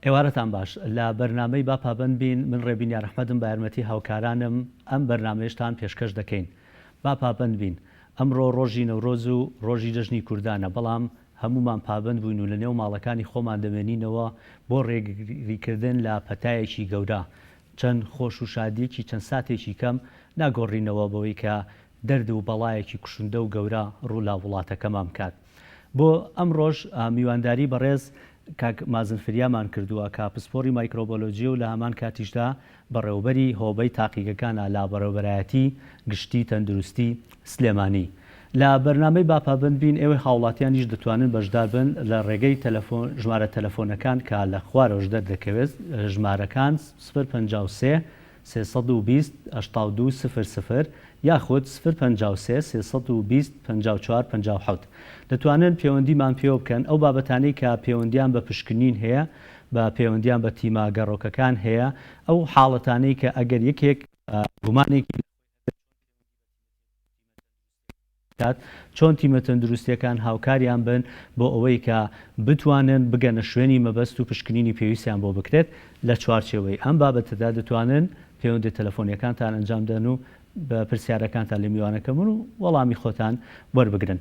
ئێوارەتان باش لە بەرنامەی با پابند بین. من ڕێبینیا ڕەحمەدم بە یارمەتی هاوکارانم ئەم بەرنامەیەشتان پێشکەش دەکەین. با پابند بین. ئەمڕۆ ڕۆژی نەورۆز و ڕۆژی جەژنی کوردانە، بەڵام هەمومان پابند بووین و لە نێو ماڵەکانی خۆمان دەمێنینەوە بۆ ڕێگریکردن لە پەتایەکی گەورە. چەند خۆش و شادیەکی چەند ساتێکی کەم ناگۆڕینەوە بەوەی کە دەرد و بەڵایەکی کوشندە و گەورە ڕوو لا وڵاتەکەمان بکات. بۆ ئەم ڕۆژ میوانداری بەڕێز کاک مازن فریامان کردووە کە پسپۆری مایکرۆبۆلۆجی و لە هەمان کاتیشدا بەڕێوەبەری هۆبەی تاقیگەکانە لا بەڕێوەبەرایەتی گشتی تەندروستی سلێمانی. لە بەرنامەی باپابند بین ئێوەی هاوڵاتیانیش دەتوانن بەشدار بن لە ڕێگەی ژمارە تەلەفۆنەکان کە لە خوارەوەش دەردەکەوێت. ژمارەکان 053 320 82 00 یاخود 053 320 54 57 دەتوانن پەیوەندیمان پێوە بکەن ئەو بابەتانەی کە پەیوەندیان بە پشکنین هەیە، بە پەیوەندیان بە تیمە گەڕۆکەکان هەیە، ئەو حاڵەتانەی کە ئەگەر یەکێک گومانێکی چۆن تیمە تەندروستیەکان هاوکاریان بن بۆ ئەوەی کە بتوانن بگەنە شوێنی مەبەست و پشکنینی پێویستیان بۆ بکرێت. لە چوارچێوەی ئەم بابەتەدا دەتوانن پەیوەندی تەلەفۆنیەکانتان ئەنجام دەن و بە پرسیارەکانتان لە میوانەکەمون و وەڵامی خۆتان وەربگرن.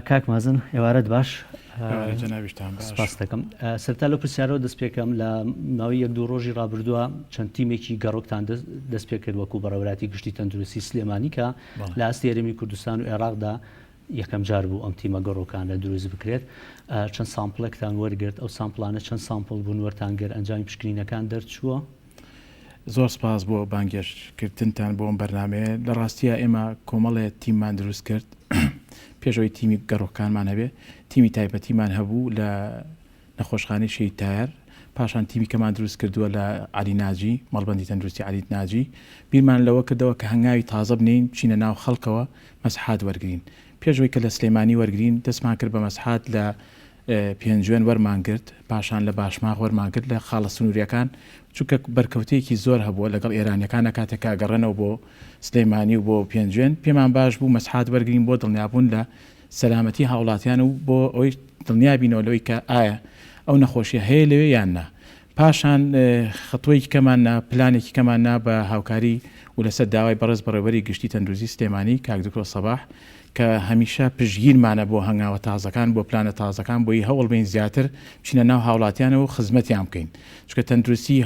کاک مازن ئێوارەت باش، سپاس دەکەم. سەرتا لە پرسیارەوە دەست پێکەم. لە ماوەی یەک دوو ڕۆژی ڕابردووە چەند تیمێکی گەڕۆکتان دەست پێ کرد وەکو بەڕێوەبەراتی گشتی تەندروستی سلێمانی کە لە ئاستی هەرێمی کوردستان و عێراقدا یەکەم جار بوو ئەم تیمە گەڕۆکانە دروست بکرێت. چەند سامپڵێکتان وەرگرت، ئەو سامپڵانە چەند سامپڵ بوون وەرتانگەر، ئەنجامی پشکنینەکان دەرچووە؟ زۆر سپاس بۆ بانگێشکردنتان بۆ ئەم بەرنامەیە. لە ڕاستیە ئێمە کۆمەڵێ تیممان دروست کرد پێشەوەی تیمی گەڕۆکانمان هەبێ. تیمی تایبەتیمان هەبوو لە نەخۆشخانەی شەید تایر، پاشان تیمی کەمان دروست کردووە لە عەلی ناجی، مەڵبەندی تەندروستی عەلی ناجی. بیرمان لەوە کردەوە کە هەنگاوی تازە بنین بچینە ناو خەڵکەوە مەسحات وەرگین. پێشەوەی کە لە سلێمانی وەرگین دەستمان کرد بە مەسحات لە پێنجوێن وەرمان کرد، پاشان لە باشماغ وەرمان کرد لە خاڵە سنووریەکان، چونکە بەرکەوتەیەکی زۆر هەبووە لەگەڵ ئێرانیەکانە کاتێک گەڕێنەوە بۆ سلێمانی و بۆ پێنجوێن. پێمان باش بوو مەسحات وەرگین بۆ دڵنیابوون لە سەلامەتی هاوڵاتیان و بۆ ئەوەی دڵنیابینەوەی کە ئایا ئەو نەخۆشیە هەیە لەوێ یان نا. پاشان خەتوەیەکی کەماننا، پلانێکی کەماننا بە هاوکاری و لەسەر داوای بەڕێز بەڕێوەبەری گشتی تەندروستی سلێمانی کاک دکتۆر سەباح کە هەمیشە پشگیرمانە بۆ هەنگاوە تازەکان، بۆ پلانە تازەکان، بۆی هەوڵ بین زیاتر بچینە ناو هاوڵاتیانەوە و خزمەتیان بکەین. چونکە تەندروستی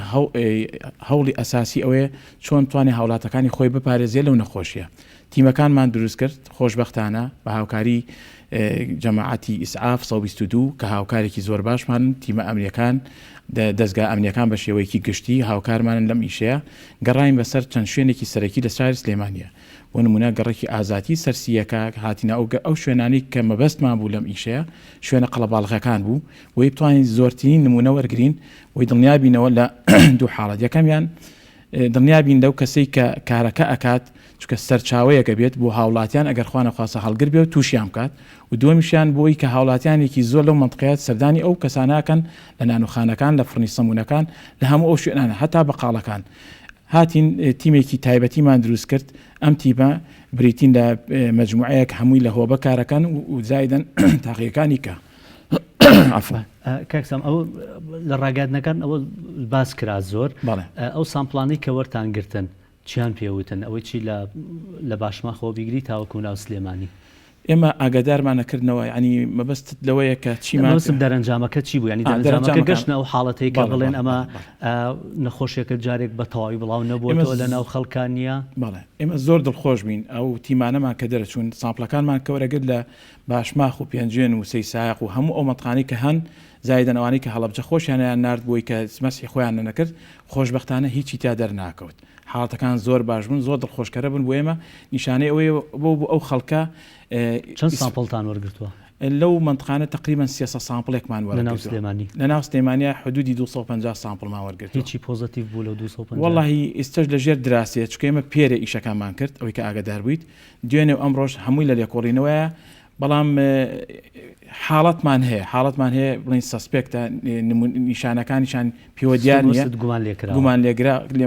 هەوڵی ئەساسی ئەوەیە چۆن توانێ هاوڵاتەکانی خۆی بپارێزێ لەو نەخۆشیە. تیمەکانمان دروست کرد خۆشبەختانە بە هاوکاری جەماعەتی ئیسعاف 122 کە هاوکارێکی زۆر باشمان، تیمە ئەمنیەکان، دەستگا ئەمنیەکان بە شێوەیەکی گشتی هاوکارمانن لەم ئیشەیە. گەڕاین بەسەر چەند شوێنێکی سەرەکی لە شاری سلێمانیە. بۆ نمونە گەڕێکی ئازاتی سەرسیەکە هاتینە ئەو شوێنانی کە مەبەستمان بوو لەم ئیشەیە شوێنە قەڵەباڵغەکان بوو، بۆی بتوانین زۆرترین نمونە وەرگرین، بۆی دڵنیابینەوە لە دوو حاڵەت. یەکەمیان دڵنیابین لەو کەسەی کە کارەکە ئەکات، چونکە سەرچاوەیەکە بێت بۆ هاوڵاتیان ئەگەر خوا نەخواسە هەڵگر بێ و تووشیان بکات، و دووەمیشیان بۆی کە هاوڵاتیانێکی زۆر لەو منطقەیەت سەردانی ئەو کەساناکەن لە نانوخانەکان، لە فڕنی سەمونەکان، لە هەموو ئەو شوێنانە هەتا بەقاڵەکان. هاتین تیمێکی تایبەتیمان دروست کرد. ئەم تیمە بریتین لە مەجموعەیەک هەمووی لە هۆبە کارەکەن و زایدەن تاقیەکانی کە کاکسام ئەو لە ڕاگەاندنەکان ئەوە باس کرا زۆر. ئەو سامپڵانەی کە وەرتان گرتن چیان پێوتن؟ ئەوەی چی لە باشماخەوە بیگری تاوەکو ناو سلێمانی؟ ئێمە ئاگادارمانەکردنەوە، ینی مەبەست لەوەیە کە چیمانسم دەرەنجامەکە چی بوو؟ ینی دەرەنجامەکە گەشتنە ئەو حاڵەتەی کە بڵێن ئەمە نەخۆشیەکە جارێک بە تەواوی بڵاو نەبووەوە لە ناو خەڵکان نیە؟ بەڵێ ئێمە زۆر دڵخۆش بین ئەو تیمانەمان کە دەرەچوون سامپڵەکانمان کە وەرەگرت لە باشماخ و پێنجوێن و سەیساق و هەموو ئەو مەتقانی کە هەن زایدەن ئەوانەی کە هەڵەبجە خۆشیانیان نارد بۆی کە مەسی خۆیان نەکرد، خۆشبەختانە هیچی تا دەرناکەوت. حاڵەتەکان زۆر باش بوون، زۆر دڵخۆشکەرە بوون. بۆ ئێمە نیشانەی ئەوەیە بۆ ئەو خەڵکە. چەند سامپڵتان وەرگرتووە؟ لەو منطقانە تقریبا 300 سامپڵێکمان وەرگرتووە. لە ناو سلێمانیا حدودی 250 سامپڵمان وەرگرت. هیچی پۆزتیڤ بوو لەو 250؟ وەڵاهی ئێستش لەژێر دراسێت، چونکە ئێمە پێرە ئیشەکانمان کرد ئەوەی کە ئاگادار بوویت. دوێنێ ئەم ڕۆژ هەمووی لە لێکۆڵینەوەیە، بەڵام حاڵەتمان هەیە بڵین سەسپێکتە، نیشانەکانیشان پێوە دیار نیە،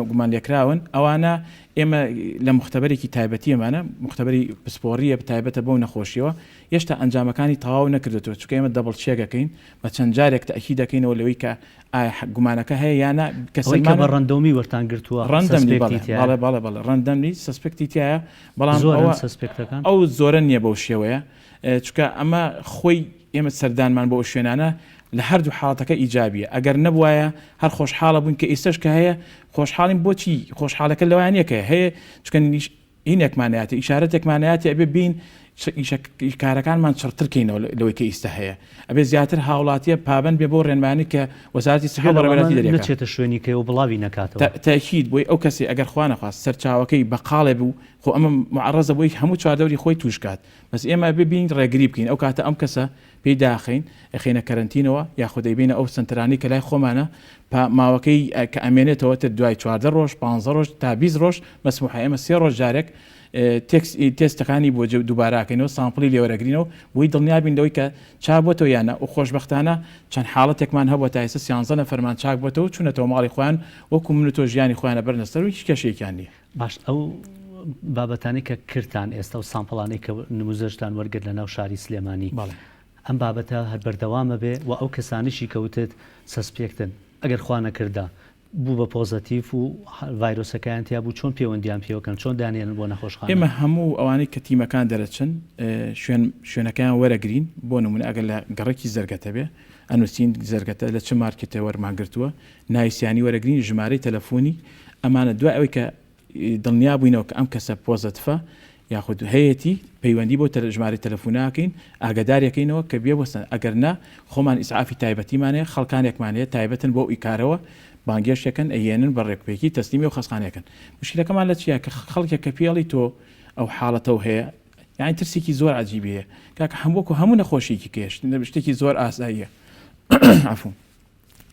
گومان لێکراون. ئەوانە ئێمە لە مختبەرێکی تایبەتی ئەمانە مختبەری پسپۆریە تایبەتە بەو نەخۆشیەوە هێشتا ئەنجامەکانی تەواو نەکردێتەوە چکە ئێمە دەبڵ چێکەکەین بە چەند جارێک تەئکید دەکەینەوە لەوەی کە گومانەکە هەیە یانە کەسەکە بە ڕەندۆمی وەرتان گرتووە ڕەندەمنی ڕەندەمنی سسپکتی تایە بەڵام سسپکتەکان ئەو زۆرە نییە بەو شێوەیە چکە ئەمە خۆی ئێمە سەردانمان بۆ شوێنانە لە هەردوو حاڵەتەکە ئیجابیە ئەگەر نەبووایە هەر خۆشحاڵە بوون کە ئێستش کە هەیە خۆشحاڵین بۆچی خۆشحاڵەکە لەوانەیەکە هەیە چکە هینێکمانایەتی ئیشارەتێکمانایەتی ئەبێ بین کارەکانمان چڕترکەینەوە لەوەی کە ئیستا هەیە ئەبێ زیاتر هاوڵاتیە پابند بێ بۆ ڕێنمانی کە وەزارەتی سەحە بەڕێوەبەری دەرێت شوێنی کە و بڵاوی نەکاتەوە تاکید بۆی ئەو کەسی ئەگەر خوا نەخواست سەرچاوەکەی بەقاڵێ بوو خۆ ئەمە معڕەزە بۆی هەموو چواردەوری خۆی توشکات بەس ئێمە ببین ڕێگری بکەین ئەو کاتە ئەم کەسە پێی داخین ئەخینە کەرنتینەوە یاخود دەیبینە ئەو سنترانی کە لای خۆمانە ماوەکەی کە ئەمێنێتەوە تر دوای 14 ڕۆژ 15 ڕۆژ تا 20 ڕۆژ مەسموح ئێمە 3 ڕۆژ جارێک تێستەکانی بۆ دووباراکەینەوە سامپڵی لێوەرەگرینەوە بۆی دڵنیابین لەوەی کە چابەتەوە یانە و خۆشببختانە چەند حاڵەتێکمان هەبووە تا ئێستا 13 نەفەرمان چاک بێتەوە چونەتەوە ماڵی خۆیان وەکو من و تۆ ژیانی خۆیانە بەرنەستەر و هیچ کەشێکیان نییە باش ئەو بابەتانی کە کردان ئێستا و سامپڵانی کە نموزەشتان وەرگرت لە ناو شاری سلێمانی ئەم بابەتە هەر بەردەوامە بێ و ئەو کەسانیشی کەوتت سەسپێکتن ئەگەر خوا نەکردا بوو بە پۆزەتیف و ڤایرۆسەکەیان تیا بوو چۆن پەیوەندیان پێوەکەن چۆن دانێن بۆ نەخۆشخانە ئێمە هەموو ئەوانەی کە تیمەکان دەرەچن شوێنەکەیان وەرەگرین بۆ نمونە ئەگەر لە گەڕێکی زەرگەتە بێ ئەنووسین زەرگەتە لە چه مارکێتە وەرماگرتووە نایسیانی وەرەگرین ژمارەی تەلەفۆنی ئەمانە دوای ئەوەی کە دڵنیا بووینەوە کە ئەم کەسە پۆزەتفە یاخود هەیەی پەیوەندی بۆ ژمارە تەلەفۆناکەین ئاگدارەکەینەوە کە بێوەستن ئەگەر نا خۆمان ئیسعافی تایبەتیمانەیە خەڵکانێکمانەیە تایبەتن بۆ ئیکارەوە بانگێشتەکەن ئەیێنن بە ڕێکپێکی تەسلیمی و خەسخانەکەن مشکلەکەمان لە چیە کە خەڵکێک کە پێڵی تۆ ئەو حاڵەتەوە هەیە یانی ترسێکی زۆر عجیبەیە کاکە هەمووکو هەموو نەخۆشیێکی کێش شتێکی زۆر ئاساییە عفو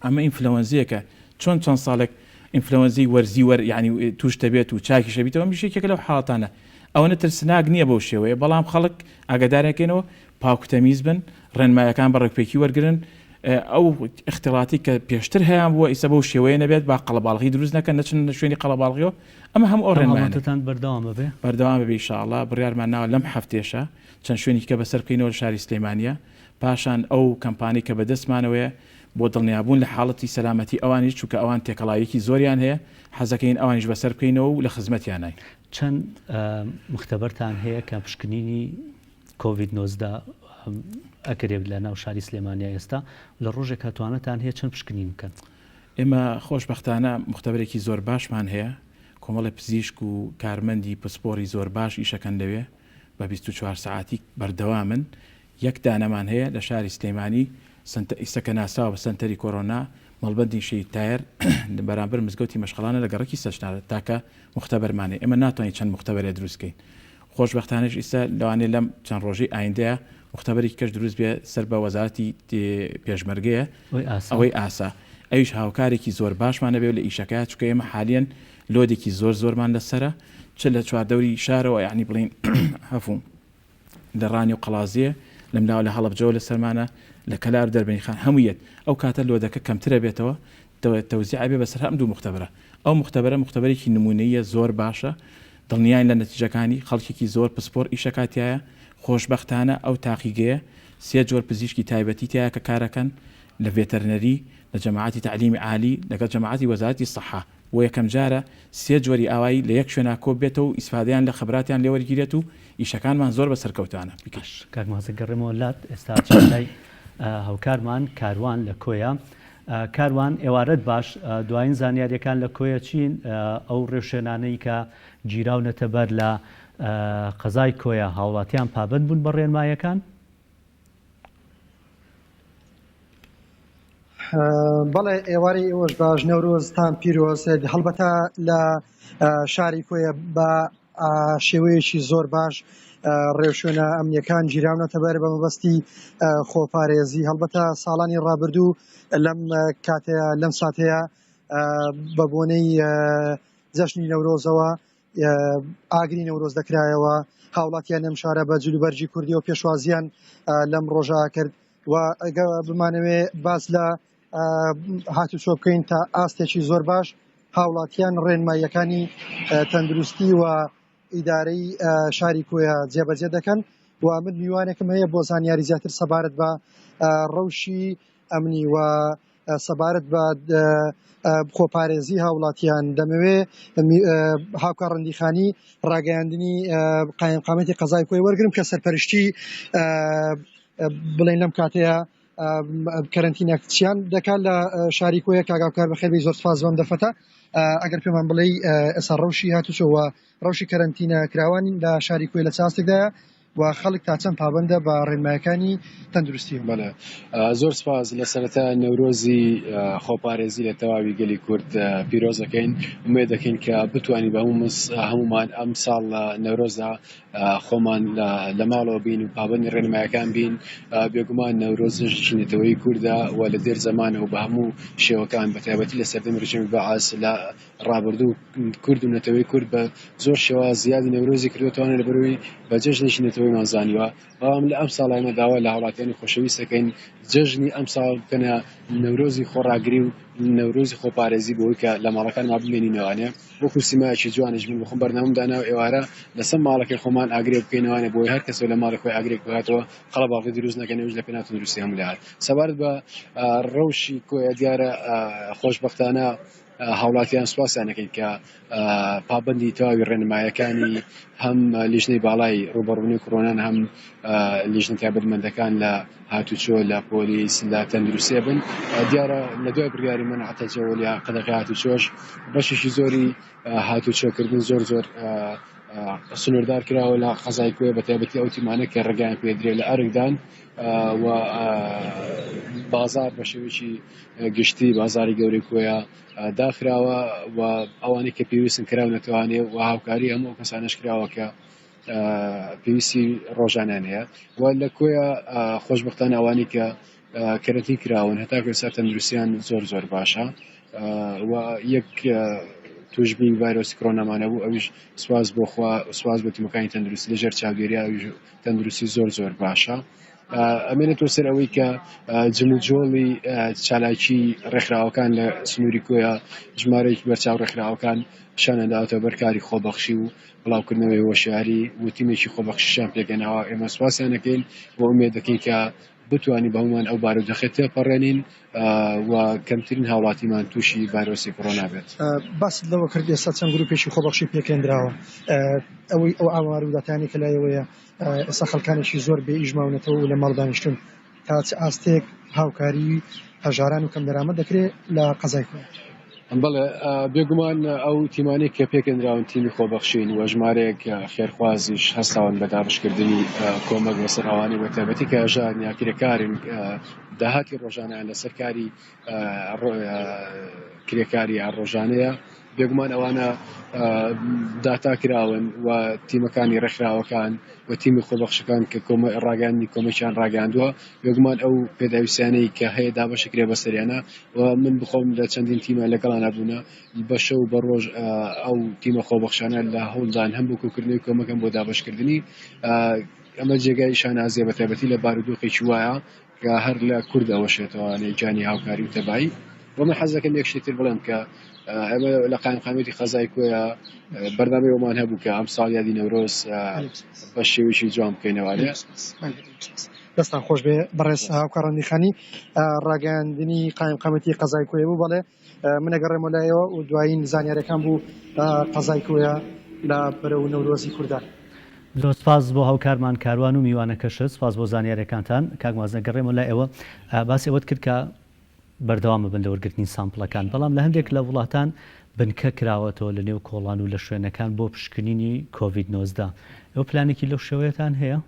ئەمە ئینفلەوەنزیەکە چۆن چەند ساڵێک ئینفلەوەنزی وەرزی یعنی توش دەبێت و چاکی شەبیتەوە میشێکێکە لەو حاڵەتانە ئەوە ترسناک نییە بەو شێوەیە بەڵام خەڵک ئاگدارەکەینەوە پاکوتەمیز بن ڕێنمایەکان بە ڕێکپێکی وەرگن ئەو اختلاتی کە پێشتر هەیە بووە ئیسە بەو شێوەیە نەبێت با قەڵەباڵغی دروست نەکەن نەچن شوێنی قەڵەباڵغیەوە ئەمە هەم ئەو ڕێنمایەتان بەردەوام بێ ئینشاءالله بڕیارمان ناوە لەم هەفتێشە چەند شوێنی کە بەسەر بکەینەوە لە شاری سلێمانیە پاشان ئەو کەمپانی کە بەدەستمانەوەیە بۆ دڵنیابوون لە حاڵەتی سەلامەتی ئەوانی چووکە ئەوان تێکەڵایەکی زۆریان هەیە حەزەکەین ئەوانیش بەسەر بکەینەوە و لە خزمەتیانای چەند مختبەرتان هەیە کە پشکنینی کۆڤید-19 ئەکرێت لە ناو شاری سلێمانیا ئێستا لە ڕۆژێک کاتوانەتان هەیە چەند پشکنین بکەن ئێمە خۆشبەختانە مختبەرێکی زۆر باشمان هەیە کۆمەڵی پزیشک و کارمەندی پسپۆری زۆر باش ئیشەکەن لەوێ بە 24 ساعتی بەردەوامن یەک دانەمان هەیە لە شاری سلێمانی ئیسەکە ناساوە بە سنتەری کۆرۆنا مەڵبەندی شەی تایر بەرامبەر مزگەوتی مەشغەڵانە لە گەڕێکی سەرچنارە تاکە مختبەرمانێ ئێمە ناتوانین چەند مختبەرێ دروستکەین خۆشبەختانەش ئیستا لەوانێ لەم چەند ڕۆژی ئایندەیە مختبەرێکی کەش دروست بێ سەر بە وەزارەتی پێشمەرگەیە ئەوەی ئاسا ئەویش هاوکارێکی زۆر باشمانە بێ لە ئیشەکە چکە ئێمە حالیان لۆدێکی زۆرمان لەسرە چ لە چواردەوری شارەوە یعنی بڵین هەفوو لە ڕانی و قەڵازیە لەم ناو لە هەڵەبجەوە لە سەرمانە لە کەلار دەربەنی خان هەموویەت ئەو کاتە لۆدەکە کەمترە بێتەوە تەوزیع بێ بەسەر هەم دوو مختبەرە ئەو مختبەرێکی نمونەیە زۆر باشە دڵنیان لە نەتیجەکانی خەڵکێکی زۆر پسپۆر ئیشەکاتیایە خۆشبەختانە ئەو تاقیگەیە سێ جۆر پزیشکی تایبەتی تایە کە کارەکەن لە ڤێتەرنەری لە جەماعەتی تعلیمی عالی لەگەڵ جەماعەتی وەزارەتی سەحا و یەکەم جارە سێ جۆری ئاوایی لە یەک شوێنە کۆ بێتەوە و ئیسفادەیان لە خبراتیان لێوەرگیرێت و ئیشەکانمان زۆر بە سەرکەوتانە بکەش کاکمازە گەڕێمەوە لات ئێستا چای هەوکارمان کاروان لە کۆیە کاروان ئێوارەت باش دوایین زانیاریەکان لە کۆیە چین ئەو ڕێوشێنانەی کە گیراونەتە بەر لە قەزای کۆیە هاوڵاتیان پابند بوون بە ڕێنمایەکان بەڵێ ئێواری ئێوەش باش نەورۆزتان پیرۆز هەڵبەتە لە شاری کۆیە بە شێوەیەکی زۆر باش ڕێوشێنە ئەمنیەکان گیراونەتە بەر بە مەبەستی خۆپارێزی هەڵبەتە ساڵانی ڕابردوو لەم کاتەیە لەم ساتەیە بە بۆنەی جەژنی نەورۆزەوە ئاگری نەورۆز دەکرایەوە هاوڵاتیان لەم شارە بە جلوبەرجی کوردی و پێشوازیان لەم ڕۆژە کرد و ئەگە بمانەوێ باس لە هاتوچۆ بکەین تا ئاستێکی زۆر باش هاوڵاتیان ڕێنماییەکانی تەندروستی و ئیدارەی شاری کۆیە جێبەجێ دەکەن و من میوانێکم هەیە بۆ زانیاری زیاتر سەبارەت بە ڕەوشی ئەمنی و سەبارەت بە خۆپارێزی هاوڵاتیان دەمەوێ هاوکار ڕەندیخانی ڕاگەیاندنی قایمقامەتی قەزای کۆی وەرگرم کە سەرپەرشتی بڵێن لەم کاتەیە کەرەنتینەکچیان دەکات لە شاری کۆیە کاگاوکار بەخێربی زۆر سپاس بۆم دەفەتە ئەگەر پێمان بڵێ ئێستا ڕەوشی هاتوچۆوە ڕەوشی کەرەنتینە کراوانی لە شاری کۆی لە چاستێکدایە و خەڵک تا چەند پابندە بە ڕێنمایەکانی تەندروستی بەڵێ زۆر سپاس لە سەرەتا نەورۆزی خۆپارێزی لە تەواوی گەلی کورد پیرۆزەکەین ومێ دەکەین کە بتوانین بە هەمومان ئەم ساڵ لە نەورۆزدا خۆمان لە ماڵەوە بین و پابندی ڕێنمایەکان بین بێگومان نەورۆزیشی نێتەوەی کووردە و لە دێر زەمانەوە بە هەموو شێوەکان بە تایبەتی لە سەردەمی ڕژێمی بەعاس لە ڕابردوو کورد و نەتەوەی کورد بە زۆر شێوە زیادی نەورۆزی کردوێتوانێت لەبەرەوەی بە جەژنێکی نێتەوەی مازانیوە بەڵام لە ئەم ساڵانە داوا لە هاوڵاتیانی خۆشەویستەکەین جەژنی ئەم ساڵ بکەنە نەورۆزی خۆڕاگری و نەورۆزی خۆپارێزی بۆی کە لە ماڵەکان ما بمێنینەوانێ بۆ کورسیمایکی جوانش من بخۆم بەرنامەمدانا و ئێوارە لەسەر ماڵەکەی خۆمان ئاگرێ بکەینەوانێ بۆی هەر کەسە لە ماڵی خۆی ئاگرێک بهاتەوە خەڵە باڵی دروست نەکەن ئەوش لە پێناو تەندروستی هەموو لات سەبارەت بە ڕەوشی کۆیە دیارە خۆشبەختانە هاوڵاتیان سواسیانەکەین کە پابندی تەواوی ڕێنمایەکانی هەم لیژنەی باڵای ڕوبەڕوونی کۆرۆنان هەم لیژنە تایبەتمەندەکان لە هاتوچۆ لە پۆلیس لە تەندروستیە بن دیارە لە دوای بڕیاری مەنعەتەجەوە لە قەدەغی هاتوچۆش بەشێکی زۆری هاتوچۆکردن زۆر سنووردار کراوە لە قەزای کوێ بە تایبەتی ئەو تیمانە کە ڕێگایان پێدرێ لە ئەرکدان و بازار بە شێوەیەکی گشتی بازاری گەورەی کۆیە داخراوە و ئەوانەی کە پێویستن کراو نەتوانێت و هاوکاری هەموو کەسانش کراوە کە پێویستی ڕۆژانیان هەیە و لە کۆیە خۆشبەختانە ئەوانی کە کەرەنتین کراون هەتا ئێستا تەندروستیان زۆر باشە و یەک توشبی ڤایرۆسی کۆرۆنامانە بوو ئەویش سواز بۆ تیمەکانی تەندروستی لەژێر چاودێریە تەندروستی زۆر باشە ئەمێنێتەوە سەر ئەوەی کە جموجۆڵی چالاکی ڕێکخراوەکان لە سنووری کۆیە ژمارەیەکی بەرچاو ڕێکخراوەکان شانەداوەتە بەرکاری خۆبەخشی و بڵاوکردنەوەی هۆشیاری و تیمێکی خۆبەخشیشان پێگەنەوە ئێمە سواسیانەکەین بۆ ئومێد دەکەین کە بتوانین بە هەمومان ئەو بارودۆخێت تێپەڕێنین و کەمترین هاوڵاتیمان تووشی ڤایرۆسی کۆرۆنا بێت. باس لەوە کرد ئێستا چەند گروپێکی خۆبەخشی پێکێنراوە ئەوەی ئەو ئاواروداتانی کە لایەوەیە ئێستا خەڵکانێکی زۆر بێ ئیژماونەتەوە و لە ماڵ دانیشتون تا ئاستێک هاوکاری هەژاران و کەم دەرامەت دەکرێت لە قەزای کۆ. بەڵێ بێگومان ئەو تیمانێک کە پێکێنراون تیمی خۆبەخشین و ژمارەیەک خێرخوازیش هەستاون بە دابشکردنی کۆمەک بەسەر ئەوانەی بە تایبەتی کە هەژار یاکرێکارن داهاتی ڕۆژانەیان لەسەر کاری کرێکاری ڕۆژانەیە بێگومان ئەوانە داتاکراون و تیمەکانی ڕێکخراوەکان و تیمی خۆبەخشەکان کە ڕاگەاندنی کۆمەکیان ڕاگەاندووە بێگومان ئەو پێداویستیانەی کە هەیە دابەشکرێ بەسەریانە و من بخۆم لە چەندین تیمە لەگەڵان نەبوونە بە شەو بە ڕۆژ ئەو تیمە خۆبەخشانە لە هەوڵدان هەم بۆ کۆکردنەوەی کۆمەکەم بۆ دابەشکردنی ئەمە جێگای شانازیە بە تایبەتی لە بارودۆخێکی وایە کە هەر لە کورد ئەوەشێتەوە جانی هاوکاری و تەبایی ومە حەزەکەم یەک شتێتر بڵێم کە ئەمە لە قایمقامەتی قەزای کۆیە بەردەمەوەمان هەبوو کە ئەم ساڵ یادی نەورۆز بە شێوەیەکی جوان بکەینەوە. دەستان خۆش بێ بەڕێز هاوکار ڕەندیخانی ڕاگەاندنی قایمقامەتی قەزای کۆیە بوو بەڵێ منە گەڕێمە لایەوە و دوایین زانیاریەکان بوو قەزای کۆیە لە بەرەو نەورۆزی کوردان. زۆر سپاس بۆ هاوکارمان کاروان و میوانەکەشت سپاس بۆ زانیاریەکانتان کاکمازنە گەڕێمە لای ئێوە باسی ئەوەت کرد کە بەردەوامە بن لە وەرگرتنی سامپڵەکان بەڵام لە هەندێک لە وڵاتان بنکە کراوەتەوە لە نێو کۆڵان و لە شوێنەکان بۆ پشکنینی کۆڤید-19 ئەو پلانێکی لەو شێوەیەتان هەیە؟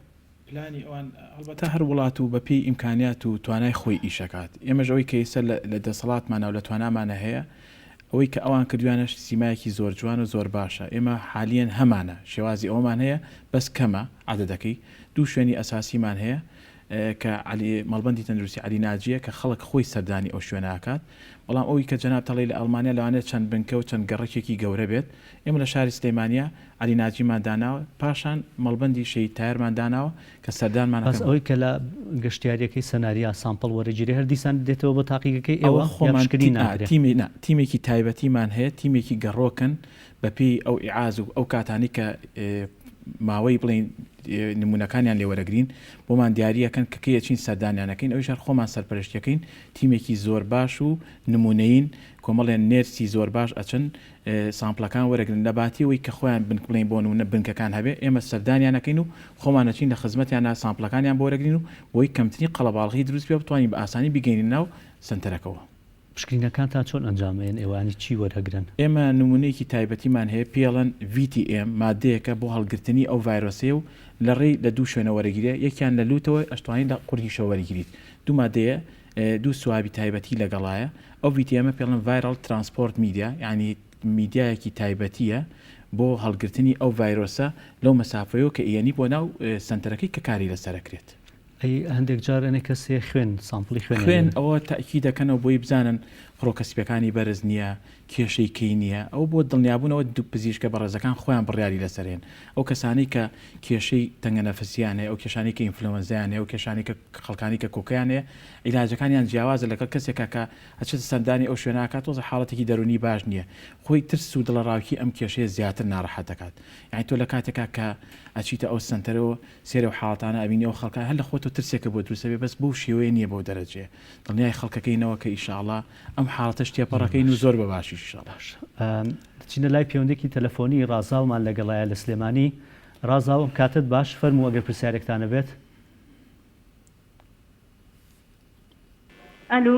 پلانی ئەوان ئەلبەتە هەر وڵات و بەپێی ئیمکانیات و توانای خۆی ئیشەکات ئێمەش ئەوەی کە ئێستا لە دەسەڵاتمانە و لە توانامانە هەیە ئەوەی کە ئەوان کردویانش سیمایەکی زۆر جوان و زۆر باشە ئێمە حالیان هەمانە شێوازی ئەومان هەیە بەس کەمە عادەدەکەی دوو شوێنی ئەساسیمان هەیە کە مەڵبەندی تەندروستی علی ناجیە کە خەڵک خۆی سەردانی ئەو شوێناکات بەڵام ئەوی کە جەناب تەڵی لە ئەڵمانیا لەوانێت چەند بنکە و چەند گەڕێکێکی گەورە بێت ئێمە لە شاری سلێمانیا علی ناجیمان داناوە پاشان مەڵبەندی شەی تایرمان داناوە کە سەردانمان ئەوەی کە لە گەشتیارەکەی سەناریا سامپڵ وەرەگیری هەر دیسان دێتەوە بە تاقیەکەی ئەوە تیمێکی تایبەتیمان هەیە تیمێکی گەڕۆکن بەپی ئەو ئیعاز و ئەو کاتانی کە ماوەی بڵین نمونونەکانیان لێوەرەگرین بۆمان دیارریەکەن کە کەیەچین سەردانیانەکەین ئەوش هەر خۆمان سەرپەرشتەکەین تیمێکی زۆر باش و نمونەین کۆمەڵێن نێرسی زۆر باش ئەچن سامپلەکان وەرەگرن لەباتیەوەی کە خۆیان بڵین بۆ نمونە بنکەکان هەبێ ئێمە سەردانیانەکەین و خۆمانەچین لە خزمەتیانە سامپلەکانیان بۆ وەرەگرین و بۆی کەمترین قەڵەباڵغی دروست پێ بتوانین بە ئاسانی بگەینین ناو سنتەرەکەەوە. پشکنینەکانتان چۆن ئەنجامێن ئێوانی چی وەرەگرن؟ ئێمە نمونەیەکی تایبەتیمان هەیە پێڵەن VTM مادەیەکە بۆ هەڵگرتنی ئەو ڤایرۆسێ و لە ڕێی لە دوو شوێنە وەرەگیرە یەکیان لە لوتەوە ئەشتوانین لە قورگیشە وەرەگیریت دوو مادەیە دوو سوابی تایبەتی لەگەڵایە ئەو VTM پێڵەن ڤایرال ترانسپۆرت میدیا یعنی میدیایەکی تایبەتیە بۆ هەڵگرتنی ئەو ڤایرۆسە لەو مەسافەیەوە کە ئێنی بۆ ناو سنتەرەکەی کە کاری لەسەرەکرێت. هەندێک جارێنێ کەسێ خوێن سامپلی خوێن ئەوە تاکی دەکەنەوە بۆی بزانن خڕۆکەسپەکانی بەرز نییە کێشەی کەی نییە ئەو بۆ دڵنیابوونەوە دوو پزیشکە بەڕێزەکان خۆیان بڕیاری لەسەرێن ئەو کەسانی کە کێشەی تەنگە نەفەسیان هەیە ئەو کێشانی کە ئینفلۆنزایان هەیە و کێشانی کە خەڵکانی کە کۆکیان هەیە عیلاجەکانیان جیاوازە لەگەڵ کەسێکە کە ئەچێت سەردانی ئەو شوێناکات تۆزە حاڵەتێکی دەرونی باش نییە خۆی ترس و دڵڕاوکی ئەم کێشەیە زیاتر ناڕەحەت دەکات یعنی تۆ لە کاتێکا کە ئەچیتە ئەو سنتەرەوە سێرە و حاڵەتانە ئەبینەوە خەڵکە هەر لە خۆت ترسێکە بۆ دروستە بێ بەس بەو شێوەیە نییە بۆ دەرەجێ دڵنیای خەڵکەکەینەوە کە ئیشاڵڵا ئەم حاڵەتەش تێپەڕەکەین و زۆر بە باشی شڵاش. چینە لای پەیوەندێکی تەلەفۆنی ڕازاومان لەگەڵایە لە سلێمانی ڕازاو کاتت باش فەرموو ئەگەر پرسیارێکتانە بێت. ئەلو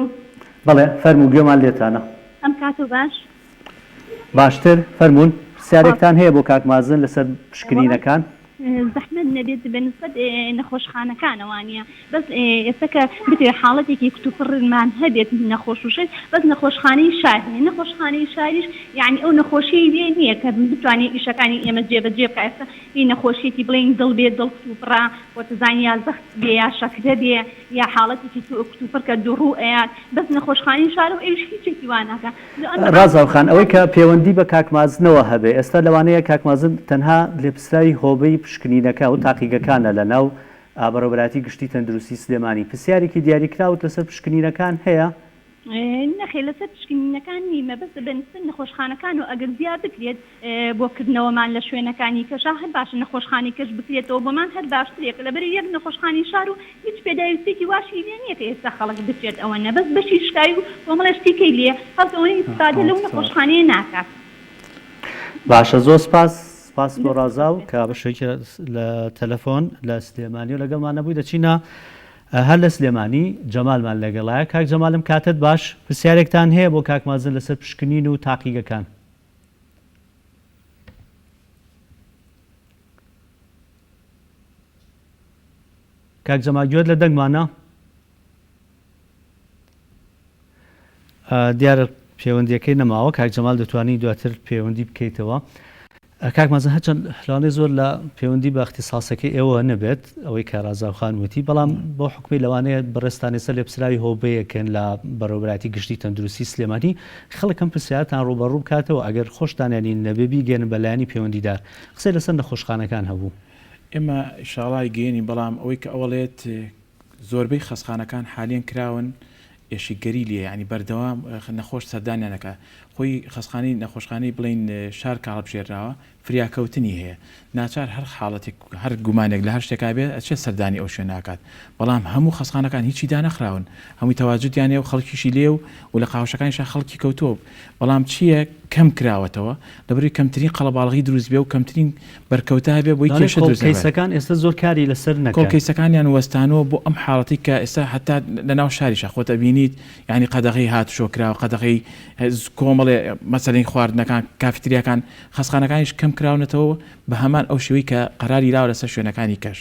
بەڵێ فەرموو گوێمان لێتانە ئەم کاتۆ باش باشتر فەرمونون پرسیارێکتان هەیە بۆ کاک مازن لەسەر پشکنینەکان زەحمەت نەبێت بەنسبەت نەخۆشخانەکانەوانە بەس ئێستا کە بتوێ حاڵەتێکی کتوپڕمان هەبێت نەخۆش وشێت بەس نەخۆشخانەی شار نەخۆشخانەی شاریش یعنی ئەو نەخۆشی لێ نییە کە بتوانێت ئیشەکانی ئێمە جێبەجێ بکە ئێستا هی نەخۆشیێکی بڵین دڵ بێت دڵ کتوپڕا بۆتەزانانی یا زەخت بێ یا شەکرە بێ یا حاڵەتێکی کتوپڕ کە دوڕوو ئەیات بەس نەخۆشخانەی شار و ئێش هیچێکی واناکە. ڕازاوخان ئەوەی کە پەیوەندی بە کاکمازنەوە هەبێ ئێستا لەوانەیە کاکمازن تەنها لێپسراوی هۆبەی پشکنینەکە و تاقیگەکانە لە ناو بەڕێوەبەراتی گشتی تەندروستی سلێمانی پرسیارێکی دیاریکراوت لەسەر پشکنینەکان هەیە؟ نەخێ لەسەر پشکنینەکان نیمە بەس بەنسبەت نەخۆشخانەکان و ئەگەر زیاد بکرێت بۆکردنەوەمان لە شوێنەکانی کەشا هەر باشە نەخۆشخانی کەش بکرێتەوە بۆمان هەر باشترێکە لەبەر یەک نەخۆشخانی شار و هیچ پێداویستێکی واشی لێ نییە کە ئێستا خەڵک بچێت ئەوە نە بەس بەشی شکای و کۆمەڵە شتێکی لێ هەڵکەوەی ئیستفادە لەو نەخۆشخانەیە ناکات. باشە زۆر سپاس بۆ ڕازاو کە بەشێکی لە تەلەفۆن لە سلێمانی و لەگەڵمان نەبووی دەچینە هەر لە سلێمانی جەمالمان لەگەڵایە کاک جەمالم کاتت باش پرسیارێکتان هەیە بۆ کاک مازن لەسەر پشکنین و تاقیگەکان. کاک جەمال گوێت لە دەنگمانە دیارە پەیوەندیەکەی نەماوە کاک جەمال دەتوانی دواتر پەیوەندی بکەیتەوە. کاک مازن هەچەند لەوانەیە زۆر لە پەیوەندی بە اختصاسەکەی ئێوە نەبێت ئەوەی کە ڕازاوخان وتی بەڵام بۆ حکمی لەوانەیە بەڕێستان ێستا لێپسراوی هۆبەیەکەن لە بەڕێوەبەراتی گشتی تەندروستی سلێمانی خەڵکم پرسیارتان ڕوبەڕوو بکاتەوە ئەگەر خۆشتانیانی نەبێ بیگەن بەلایانی پەیوەندیدار قسەی لەسەر نەخۆشخانەکان هەبوو. ئێمە ئیشاڵای گەێنی بەڵام ئەوەی کە ئەوڵێت زۆربەی خەسخانەکان حالیان کراون ئێشیگەری لێ ینی بەردەوام نەخۆش سەردانیانەکە خۆی خەسخانی نەخۆشخانەی بڵین شار کاڵبژێراوە فریاکەوتنی هەیە ناچار هەر حاڵەتێک هەر گومانێک لە هەر شتێکا بێت ئەچێت سەردانی ئەو شوێناکات بەڵام هەموو خەسخانەکان هیچی دانەخراون هەمووی تەواجدیانێ و خەڵکیشی لێ و لە قاوشەکانیشان خەڵکی کەوتۆ بەڵام چییە کەم کراوەتەوە لەبەری کەمترین قەڵەباڵغی دروست بێ و کەمترین بەرکەوتە هەبێ بۆی کێشە کەیسەکان ئێستا زۆر کاری لەسەر نەکەن کۆکەیسەکانیان وەستانەوە بۆ ئەم حاڵەتی کە ئێستا هەتا لە ناو شاریشە خۆتە بینیت یعنی قەدەغی هاتوشۆکراوە قەدەغی کۆمەڵێ مەسەلەی خواردنەکان کافتریاکان خەسخانەکانیش کەم کراونەتەوە بە هەمان ئەو شێوەی کە قەراری راوە لەسەر شوێنەکانی کەش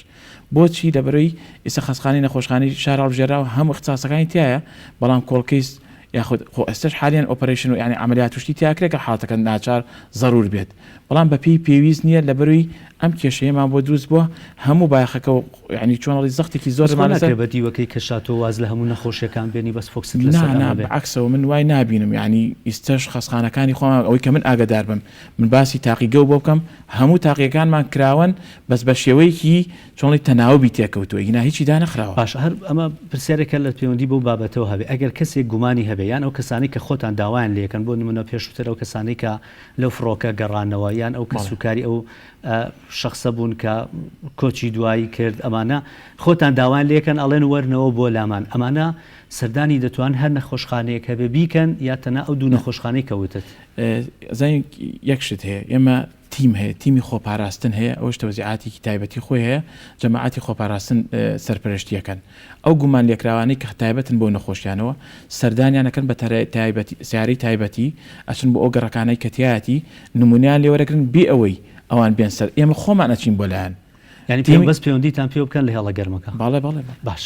بۆچی لەبەرەوەی ئێستا خەسخانی نەخۆشخانەی شار هەڵبژێراوە هەموو اختصاسەکانی تایە بەڵام کۆڵکەیس یاخود خۆ ئەستش حالیان ئۆپەرێشن و یعنی عملیات توشتی تیاکرێکە حڵاتەکە ناچار ضرور بێت بەڵام بە پێویست نییە لە بەروی ئەم کێشەیەمان بۆ دروست بووە هەموو بایەخەکە و یعنی چۆنەڵی زەختێکی زۆر بەدیوەکەی کە شاتۆ واز لە هەموو نەخۆشیەکان بێنی بەس فۆکست عکسەوە من وای نبینم یعنی ئیستش خەسخانەکانی خۆمان ئەوەی کە من ئاگدار بم من باسی تاقیگە و بۆ بکەم هەموو تاقیەکانمان کراون بەس بە شێوەیەکی چۆنڵی تەناوبی تێکەوتووە هینا هیچی دانەخراوە باش هەر ئەمە پرسیارێکە لە پەیوەندی بۆ بابەتەوە هەبێ ئەگەر کەسێک گومانی هەبێ یان ئەو کەسانی کە خۆتان داوایان لێکن بۆ نمونە پێشووتر ئەو کەسانی کە لەو فڕۆکە گەڕانەوە یان ئەو کە سوکاری ئەو شخصە بوون کە کۆچی دوایی کرد ئەمانە خۆتان داوایان لێکن ئەڵێن وەرنەوە بۆ لامان ئەمانە سەردانی دەتوان هەر نەخۆشخانەیەک هەبێ بیکەن یا تەنها ئەو دوو نەخۆشخانەی کەوتت زای یەکشت هەیە ئێمە تیم هەیە تیمی خۆپاراستن هەیە ئەوش تەوزیعاتێکی تایبەتی خۆی هەیە جەماعەتی خۆپاراستن سەرپەرشتیەکەن ئەو گومان لێکراوانەی کە تایبەتن بۆ نەخۆشیانەوە سەردانیانەکەن بە سیارەی تایبەتی ئەچن بۆ ئەو گەڕەکانەی کەتیایەتی نمونیان لێوەرەگرن بێ ئەوەی ئەوان بێن سەر ئێمە خۆمان ئەچین بۆ لایەن یعنی پێم بەس پەیوەندیتان پێ بکەن لە هێڵە گەرمەکە باڵێ باش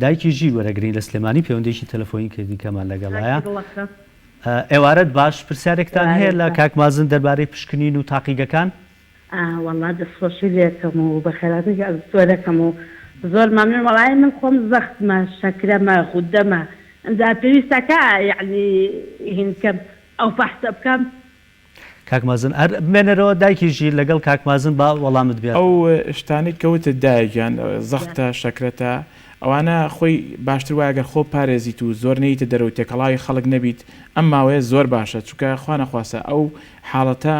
دایکی ژیر وەرەگرین لە سلێمانی پەیوەندێکی تەلەفۆنی کردی کەمان لەگەڵایە ئێوارەت باش پرسیارێکتان هەیە لە کاکمازن دەربارەی پشکنین و تاقیگەکان وەڵا دەستخۆشی لێکەم و بە خێراتی زۆرەکەم و زۆر مەمنون وەڵای من خۆم زەختمە شەکرەمە خوددەمە ئەمجا پێویستەکە یعنی هینکەم ئەو فەحسە بکەم کاکمازن بمێنەرەوە دایکی ژیر لەگەڵ کاکمازن با وەڵامت بێت ئەو شتانی کەوتە دایگیان زەختە شەکرەتە ئەوانە خۆی باشتر وایگەر خۆ پارێزیت و زۆر نەیتە دەرەوە تێکەڵاوی خەڵک نەبیت ئەم ماوەیە زۆر باشە چونکە خوانەخواسە ئەو حاڵەتە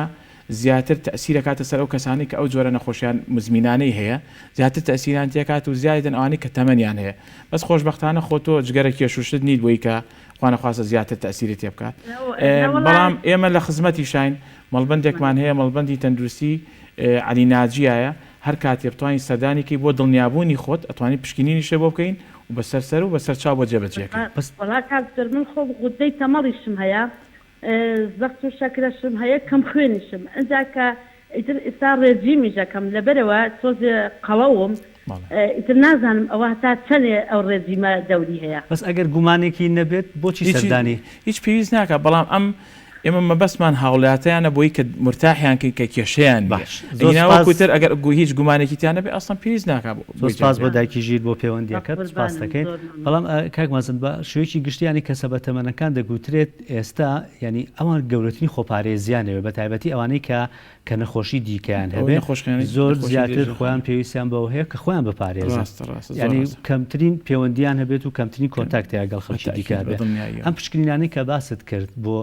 زیاتر تەسیرەکاتە سەر ئەو کەسانی کە ئەو جۆرە نەخۆشیان مزمینانەی هەیە زیاتر تەسیران تێکات و زیادن ئەوانی کە تەمەنیان هەیە بەس خۆشبەختانە خۆتۆ جگەرە کێشوشت نیت بۆی کە خوانەخواسە زیاتر تەسیری تێ بکات بەڵام ئێمە لە خزمەتی شاین مەڵبندێکمان هەیە مەڵبندی تەندروستی علی ناجیایە هەر کاتێ بتوانین سەردانێکی بۆ دڵنیابوونی خۆت ئەتوانی پشکنینیشە بۆ بکەین و بەسەر و بەسەر چاو بۆ جێبەجێکەین وەڵا کاکتەر من خۆ غودەی تەمەڵیشم هەیە زەخت و شەکرەشم هەیە کەم خوێنیشم ئەجا کە ئیتر ئێستا ڕێجیمیژەکەم لەبەرەوە تۆزێ قەڵەوم ئیتر نازانم ئەوە تا چەندێ ئەو ڕێجیمە دەوری هەیە بەس ئەگەر گومانێکی نەبێت بۆچی سەردانی هیچ پێویست ناکە بەڵام ئەم ئێمە مەبەستمان هاوڵاتیانە بۆی کە مرتاحیان کە کێشەیان باش زۆرتر ئەگەر هیچ گومانێکیتیانە بێ ئەسڵم پێویست ناکە سپاس بۆ دایکی ژیر بۆ پەیوەندیەکەت سپاس دەکەین بەڵام کاکمازن بە شوێکی گشتیانی کەسە بە تەمەنەکان دەگوترێت ئێستا ینی ئەوان گەورەترین خۆپارێزیانەوە بە تایبەتی ئەوانەی کە نەخۆشی دیکەیان هەبێ زۆر زیاتر خۆیان پێویستیان بەوە هەیە کە خۆیان بپارێزن ینی کەمترین پەیوەندیان هەبێت و کەمترین کۆنتاکتیان لەگەڵ خەڵکی دیکە بێت ئەم پشکنینانەی کە باست کرد بۆ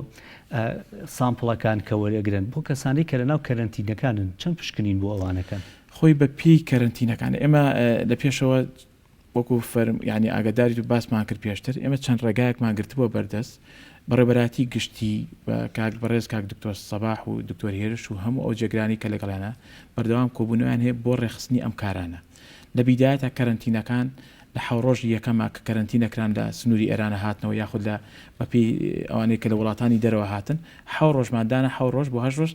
سامپڵەکان کە وەرەگرن بۆ کەسانی کە لەناو کەرەنتینەکانن چەند پشکنین بۆ ئەوانەکەن خۆی بە پێی کەرەنتینەکان ئێمە لە پێشەوە وەکو فەرم ینی ئاگداری و باسمان کرد پێشتر ئێمە چەند ڕێگایەکمان گرتبووە بەردەست بەڕێبەراتی گشتی بە کاک بەڕێز کاک دکتۆر سەباح و دکتۆر هێرش و هەموو ئەو جێگرانی کە لەگەڵیانە بەردەوام کۆبوونەوەیان هەیە بۆ ڕێخستنی ئەم کارانە لە بیدایەتە کەرەنتینەکان لە حوڕۆژ یەکەمە کە کەرەنتینەکران لە سنووری ئێرانە هاتنەوە یاخود لە بەپی ئەوانەیە کە لە وڵاتانی دەرەوە هاتن حەو ڕۆژماندانە حەو ڕۆژ بۆ هەژ ڕۆژ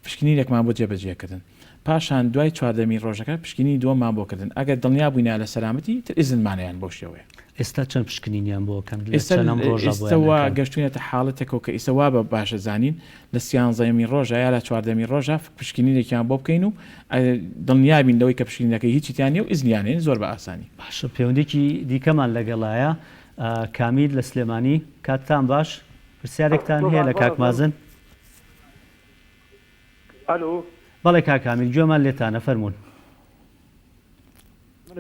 پشکنینێکمان بۆ جێبەجێکردن پاشان دوای چواردەمی ڕۆژەکە پشکنی دووەمان بۆکردن ئەگەر دڵنیا بووینە لە سەلامەتی تر ئیزنمانیان بۆ شێوەیە ئێستا چەند پشکنینیان بۆکەن ئێستاوا گەشتوینەتە حاڵەتێکەوە کە ئیسەوا بە باشە زانین لە سیانزەمی ڕۆژە یا لە چواردەمی ڕۆژە پشکنینێکیان بۆ بکەین و دڵنیابین لەوەی کە پشکنینەکەی هیچیتیانە و ئیزنیانێن زۆر بە ئاسانی باشە پەیوەندێکی دیکەمان لەگەڵایە کامیل لە سلێمانی کاتتان باش پرسیارێکتان هەیە لە کاکمازن بەڵێ کاکامیل گوێمان لێتانە فەرموون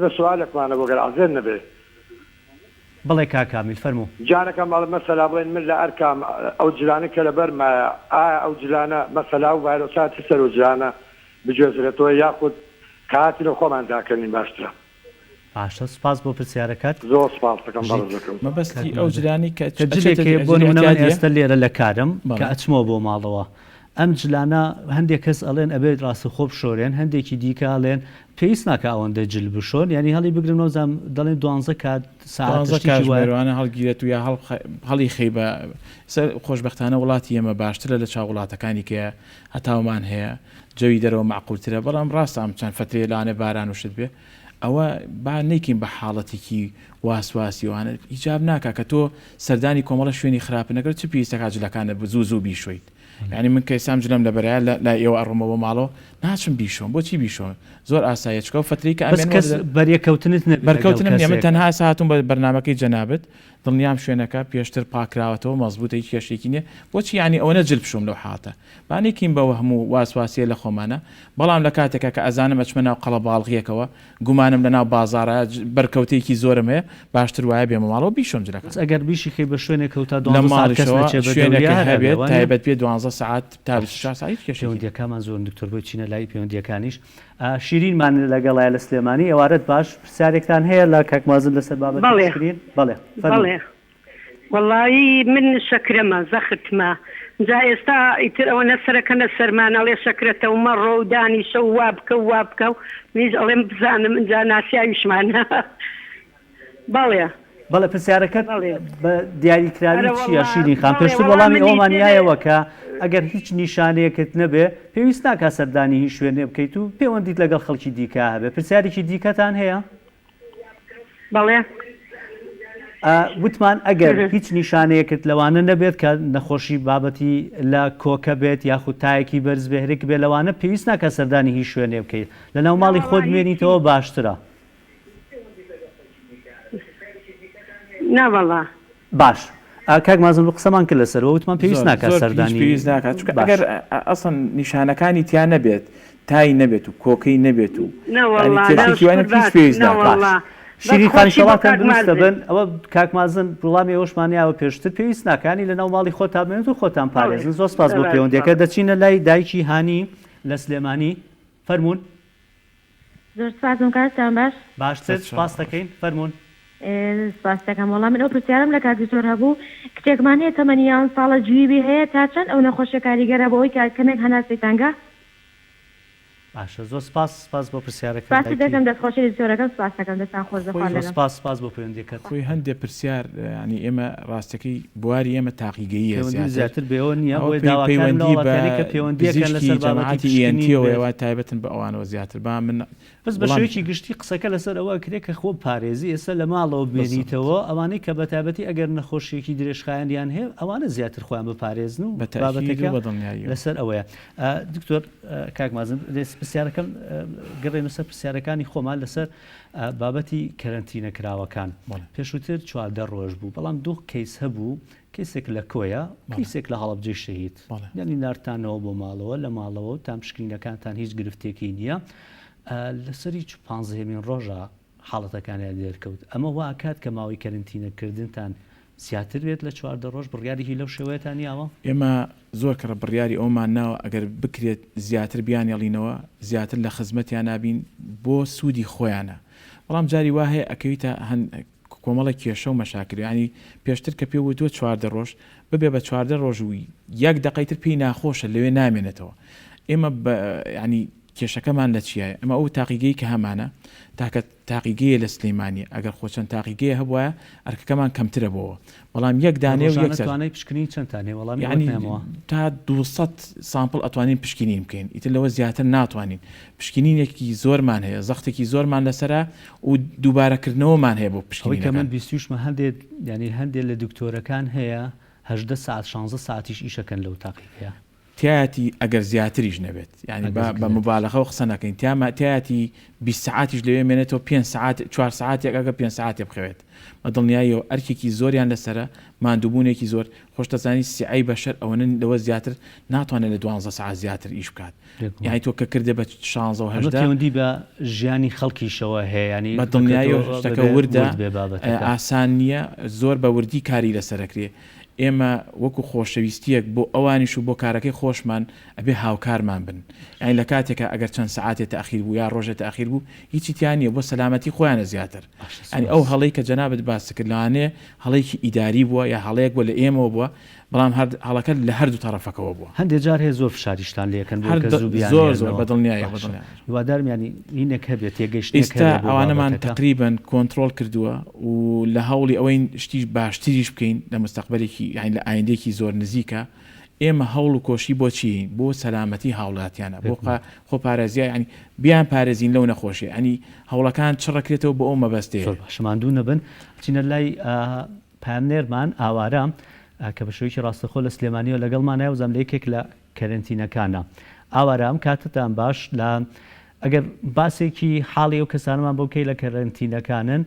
بە سوالێکمانە بۆ گەر ئازێر نەبێ بەڵێ کاکامیل فەرموو جانەکەم مەسەلا بڵێن من لە ئەرکام ئەو جلانە کە لەبەرمە ئەو جلانە مەسەلا و ڤایرۆساتی سەر و جلانە بجێزرێتەوە یاخود کاتی لە خۆمان داکردنی باشترە باشە سپاس بۆ پرسیارەکەت زۆر سپاس دەکەم بەڕێزەکەم مەبەستی ئەو جلانی کە بۆ نمونەوە ئێستا لێرە لە کارم کە ئەچمەوە بۆ ماڵەوە ئەم جلانە هەندێک کەس ئەڵێن ئەبێت ڕاستە خۆ بشۆرێن هەندێکی دیکە ئەڵێن پێویست ناکە ئەوەندە جل بشۆن ینی هەڵی بگرنەوە زام دەڵێن 12 کات ساعتوانە هەڵگیرێت و یا هەڵی خەی بە خۆشبەختانە وڵاتی ئێمە باشترە لە چاو وڵاتەکانی کە هەتاومان هەیە جەوی دەرەوە معقولترە بەڵام ڕاستە ئەم چەند فترێ لاانێ باران وشت بێ ئەوە با نەیکەین بە حاڵەتێکی واسواسیوانە هیچاب ناکە کە تۆ سەردانی کۆمەڵە شوێنی خراپە نەکرێت چ پێویستە جلەکانە زوو بیشۆیت یعنی من کەسام جلم لەبەرایە لا ئێوە ئەڕۆمەوە ماڵەوە ناچم بیشۆم بۆچی بیشۆن زۆر ئاسایە چکە و فتری کە بەریەکەوتنت بەرکەوتنم ئێمە تەنها ساهاتون بە بەرنامەکەی جەنابەت دڵنیام شوێنەکە پێشتر پاکراوەتەوە مەزبوطی کێشێکی نییە بۆچی ینی ئەوە نەجل بشوم لەو حاتە بانێکین بەوە هەموو واسواسیە لە خۆمانە بەڵام لە کاتێکە کە ئەزانم ئەچمە ناو قەڵەباڵغیەکەوە گومانم لە ناو بازارە بەرکەوتێکی زۆرم هەیە باشتر وایە بێمە ماڵەوە بیشۆم جلەکە ئەگەر بیشی خەی بە شوێنێک کەوتا لە ماڵیشەوە شوێنەکە هەبێت تایبەت پێ 12 ساعت تا 6 ساعت پەیوەندیەکەمان زۆر دکتۆر بۆی چینە لای پەیوەندیەکانیش شیرینمان لەگەڵایە لە سلێمانی ئێوارەت باش پرسیارێکتان هەیە لە کاکمازن لەسەر بابەتشکرین بەڵێ وەڵی من شەکرەمە زەختمە جا ئێستا ئیتر ئەوە نەسەرەکەنە سەرمانەڵێ شەکرێتەوە مەڕۆ و دانیشە و وا بکە و میز ئەڵێم بزانم اینجا ناسیاویشمانە بەڵێ پرسیارەکەت بە دیاریکراوی چییە شیرین خان پێشتر وەڵامی ئەومانایەوە کە ئەگەر هیچ نیشانەیەکت نەبێ پێویست ناکە سەردانی هیچ شوێنێ بکەیت و پەیوەندیت لەگەڵ خەڵکی دیکە هەبێ پرسیارێکی دیکەتان هەیە؟ بەڵێ وتمان ئەگەر هیچ نیشانەیەکت لەوانە نەبێت کە نەخۆشی بابەتی لە کۆکە بێت یاخود تایەکی بەرز بێهرێک بێ لەوانە پێویست ناکە سەردانی هیچ شوێنێ بکەیت لە ناو ماڵی خۆت بێنیتەوە باشترە. ناوەڵا باش کاک مازن قسەمان کرد لەسەر وتمان پێویست ناکە سەردانی پێویست ناکات ئەگەر ئەسڵ نیشانەکانی تیا نەبێت تای نەبێت و کۆکەی نەبێت و پێویست ناکات. شیری خانشەڵاتان دروستە بن ئەوە کاکمازن وڵامی ئەوشمانیاوە پێشتر پێویست ناکانی لە ناو ماڵی خۆتان بێنێت و خۆتان پارێزن. زۆر سپاس بۆ پەیوەندیەکە. دەچینە لای دایکی هانی لە سلێمانی فەرموون. زۆر سپاسم کاتتان باش باشتر سپاس دەکەین فەرموون. سپاس دەکەم وەڵام من ئەو پرسیارم لە کاک دکتۆر هەبوو کچێکمان هەیە تەمەنی 11 ساڵە جوویبی هەیە تا چەند ئەو نەخۆشیە کاریگەرە بۆ ئەوی کەمێک هەناسەیتانگە؟ باشە زۆر سپاس بۆ پرسیارەکە. سپاسی دەکەم دەستخۆشی دکتۆرەکەم سپاس دەکەم دەستان خۆش دەخوازێنم. سپاس بۆ پەیوەندیەکەت. خۆی هەندێک پرسیار ینی ئێمە ڕاستەکەی بواری ئێمە تاقیگەییە زیاتر بەوە نییە بۆی داواکاری کە پەیوەندیەکەن لەسەر بابەتی ئیەنتیەوە تایبەتن بە ئەوانەوە زیاتر با من بەس بە شێوەیەکی گشتی قسەکە لەسەر ئەوە کرێت کە خۆ پارێزی ئێستا لە ماڵەوە بێنیتەوە ئەوانەی کە بە تایبەتی ئەگەر نەخۆشیێکی درێژخایەنیان هەیە ئەوانە زیاتر خۆیان بپارێزن و بابەتەکە لەسەر ئەوەیە. دکتۆر کاک مازن پرسیارەکەم گەڕێنە سەر پرسیارەکانی خۆمان لەسەر بابەتی کەرەنتینەکراوەکان. پێشووتر 14 ڕۆژ بوو بەڵام دوو کەیس هەبوو کەیسێک لە کۆیە کەیسێک لە هەڵەبجەی شەهید یعنی نارتانەوە بۆ ماڵەوە لە ماڵەوە تام پشکینەکانتان هیچ گرفتێکی نییە لەسەری 15مین ڕۆژە حاڵەتەکانیان دێرکەوت. ئەمە واکات کە ماوەی کەرەنتینەکردنتان زیاتر بێت لە 14 ڕۆژ بڕیاریی لەو شێوەیەتان نیاوە؟ ئێمە زۆر کە بڕیاری ئەومان ناوە ئەگەر بکرێت زیاتر بیانێڵینەوە زیاتر لە خزمەتیان نابین بۆ سوودی خۆیانە. بەڵام جاری وا هەیە ئەکەویتە کۆمەڵی کێشە و مەشاکر ینی پێشتر کە پێ وتوە 14 ڕۆژ ببێ بە 14 ڕۆژوی یەک دقەیتر پێی ناخۆشە لەوێ نامێنێتەوە. ئێمە ینی کێشەکەمان لە چیایە؟ ئەمە ئەو تاقیگەی کە هەمانە تاکە تاقیگەیە لە سلێمانی ئەگەر خۆچەند تاقیگەیە هەبووە ئەرکەکەمان کەمترە بۆەوە بەڵام یەک دانێ و یەکتوانەی پشکنی چەندتانێ وەڵام تا 200 سامپڵ ئەتوانین پشکنی بکەین ئیتر لەوە زیاتر ناتوانین. پشکنینێکی زۆرمان هەیە زەختێکی زۆرمان لەسرە و دووبارەکردنەوەمان هەیە بۆ پشکنی کە من 20مە هەندێک ینی هەندێک لە دکتۆرەکان هەیە 18 ساعت 16 ساعتیش ئیشەکەن لەو تاقیگەیە. تایەتی ئەگەر زیاتریش نەبێت ینی بە مبالغەوە قسە نەکەین تایەتی 20 ساعتیش لەوێ مێنێتەوە 5 ساعت 4 ساعتێک ئەگە 5 ساعتێ بخەوێت بە دڵنیاییەوە ئەرکێکی زۆریان لەسرە ماندووبوونێکی زۆر خۆشتەزانی سیعی بەشەر ئەوەنە لەوە زیاتر ناتوانێت لە 12 ساعت زیاتر ئیش بکات. یعنی تۆ کە کردێ بە 16 پەیوەندی بە ژیانی خەڵکیشەوە هەیە ینی بە دڵنیاییەوە شتەکە وردە ئاسان نییە زۆر بە وردی کاری لەسەرەکرێ. ئێمە وەکو خۆشەویستیەک بۆ ئەوانیش و بۆ کارەکەی خۆشمان ئەبێ هاوکارمان بن. یعنی لە کاتێکە ئەگەر چەند سعاتێت تاخیر بوو یا ڕۆژێت تاخیر بوو هیچی تیانە بۆ سەلامەتی خۆیانە زیاتر. ئەنی ئەو هەڵەی کە جەنابەت باس کرد لەوانەیە هەڵەیەکی ئیداری بووە یا هەڵەیەک بووە لە ئێمەوە بووە بەڵام هەڵەکە لە هەردوو تەرەفەکەوە بووە. هەندێک جار هەیە زۆر فشاریشتان لێکن زۆر بە دڵنیایە هیوادارمیانی هینێک هەبێت تێگەیشت ئێستا ئەوانەمان تقریبن کۆنتترۆل کردووە و لە هەوڵی ئەوەی شتی باشتریش بکەین لە مستەقبلێکی یان لە ئایندێکی زۆر نزیکە ئێمە هەوڵ و کۆشی بۆچی بۆ سەلامەتی هاوڵاتیانە بۆ خۆپارێزیای ینی بیان پارێزین لەو نەخۆشی ئەنی هەوڵەکان چڕەکرێتەوە بۆ ئەو مەبەستەیە شەماندوو نەبن چینە لای پامنێرمان ئاوارە کە بە شوەیەکی ڕاستەخۆ لە سلێمانیەوە لەگەڵمانایە و زەملەیەکێک لە کەرنتینەکانە ئاوارام کاتتان باش لە ئەگەر باسێکی حاڵی ئەو کەسانمان بۆ بکەی لە کەرنتینەکانن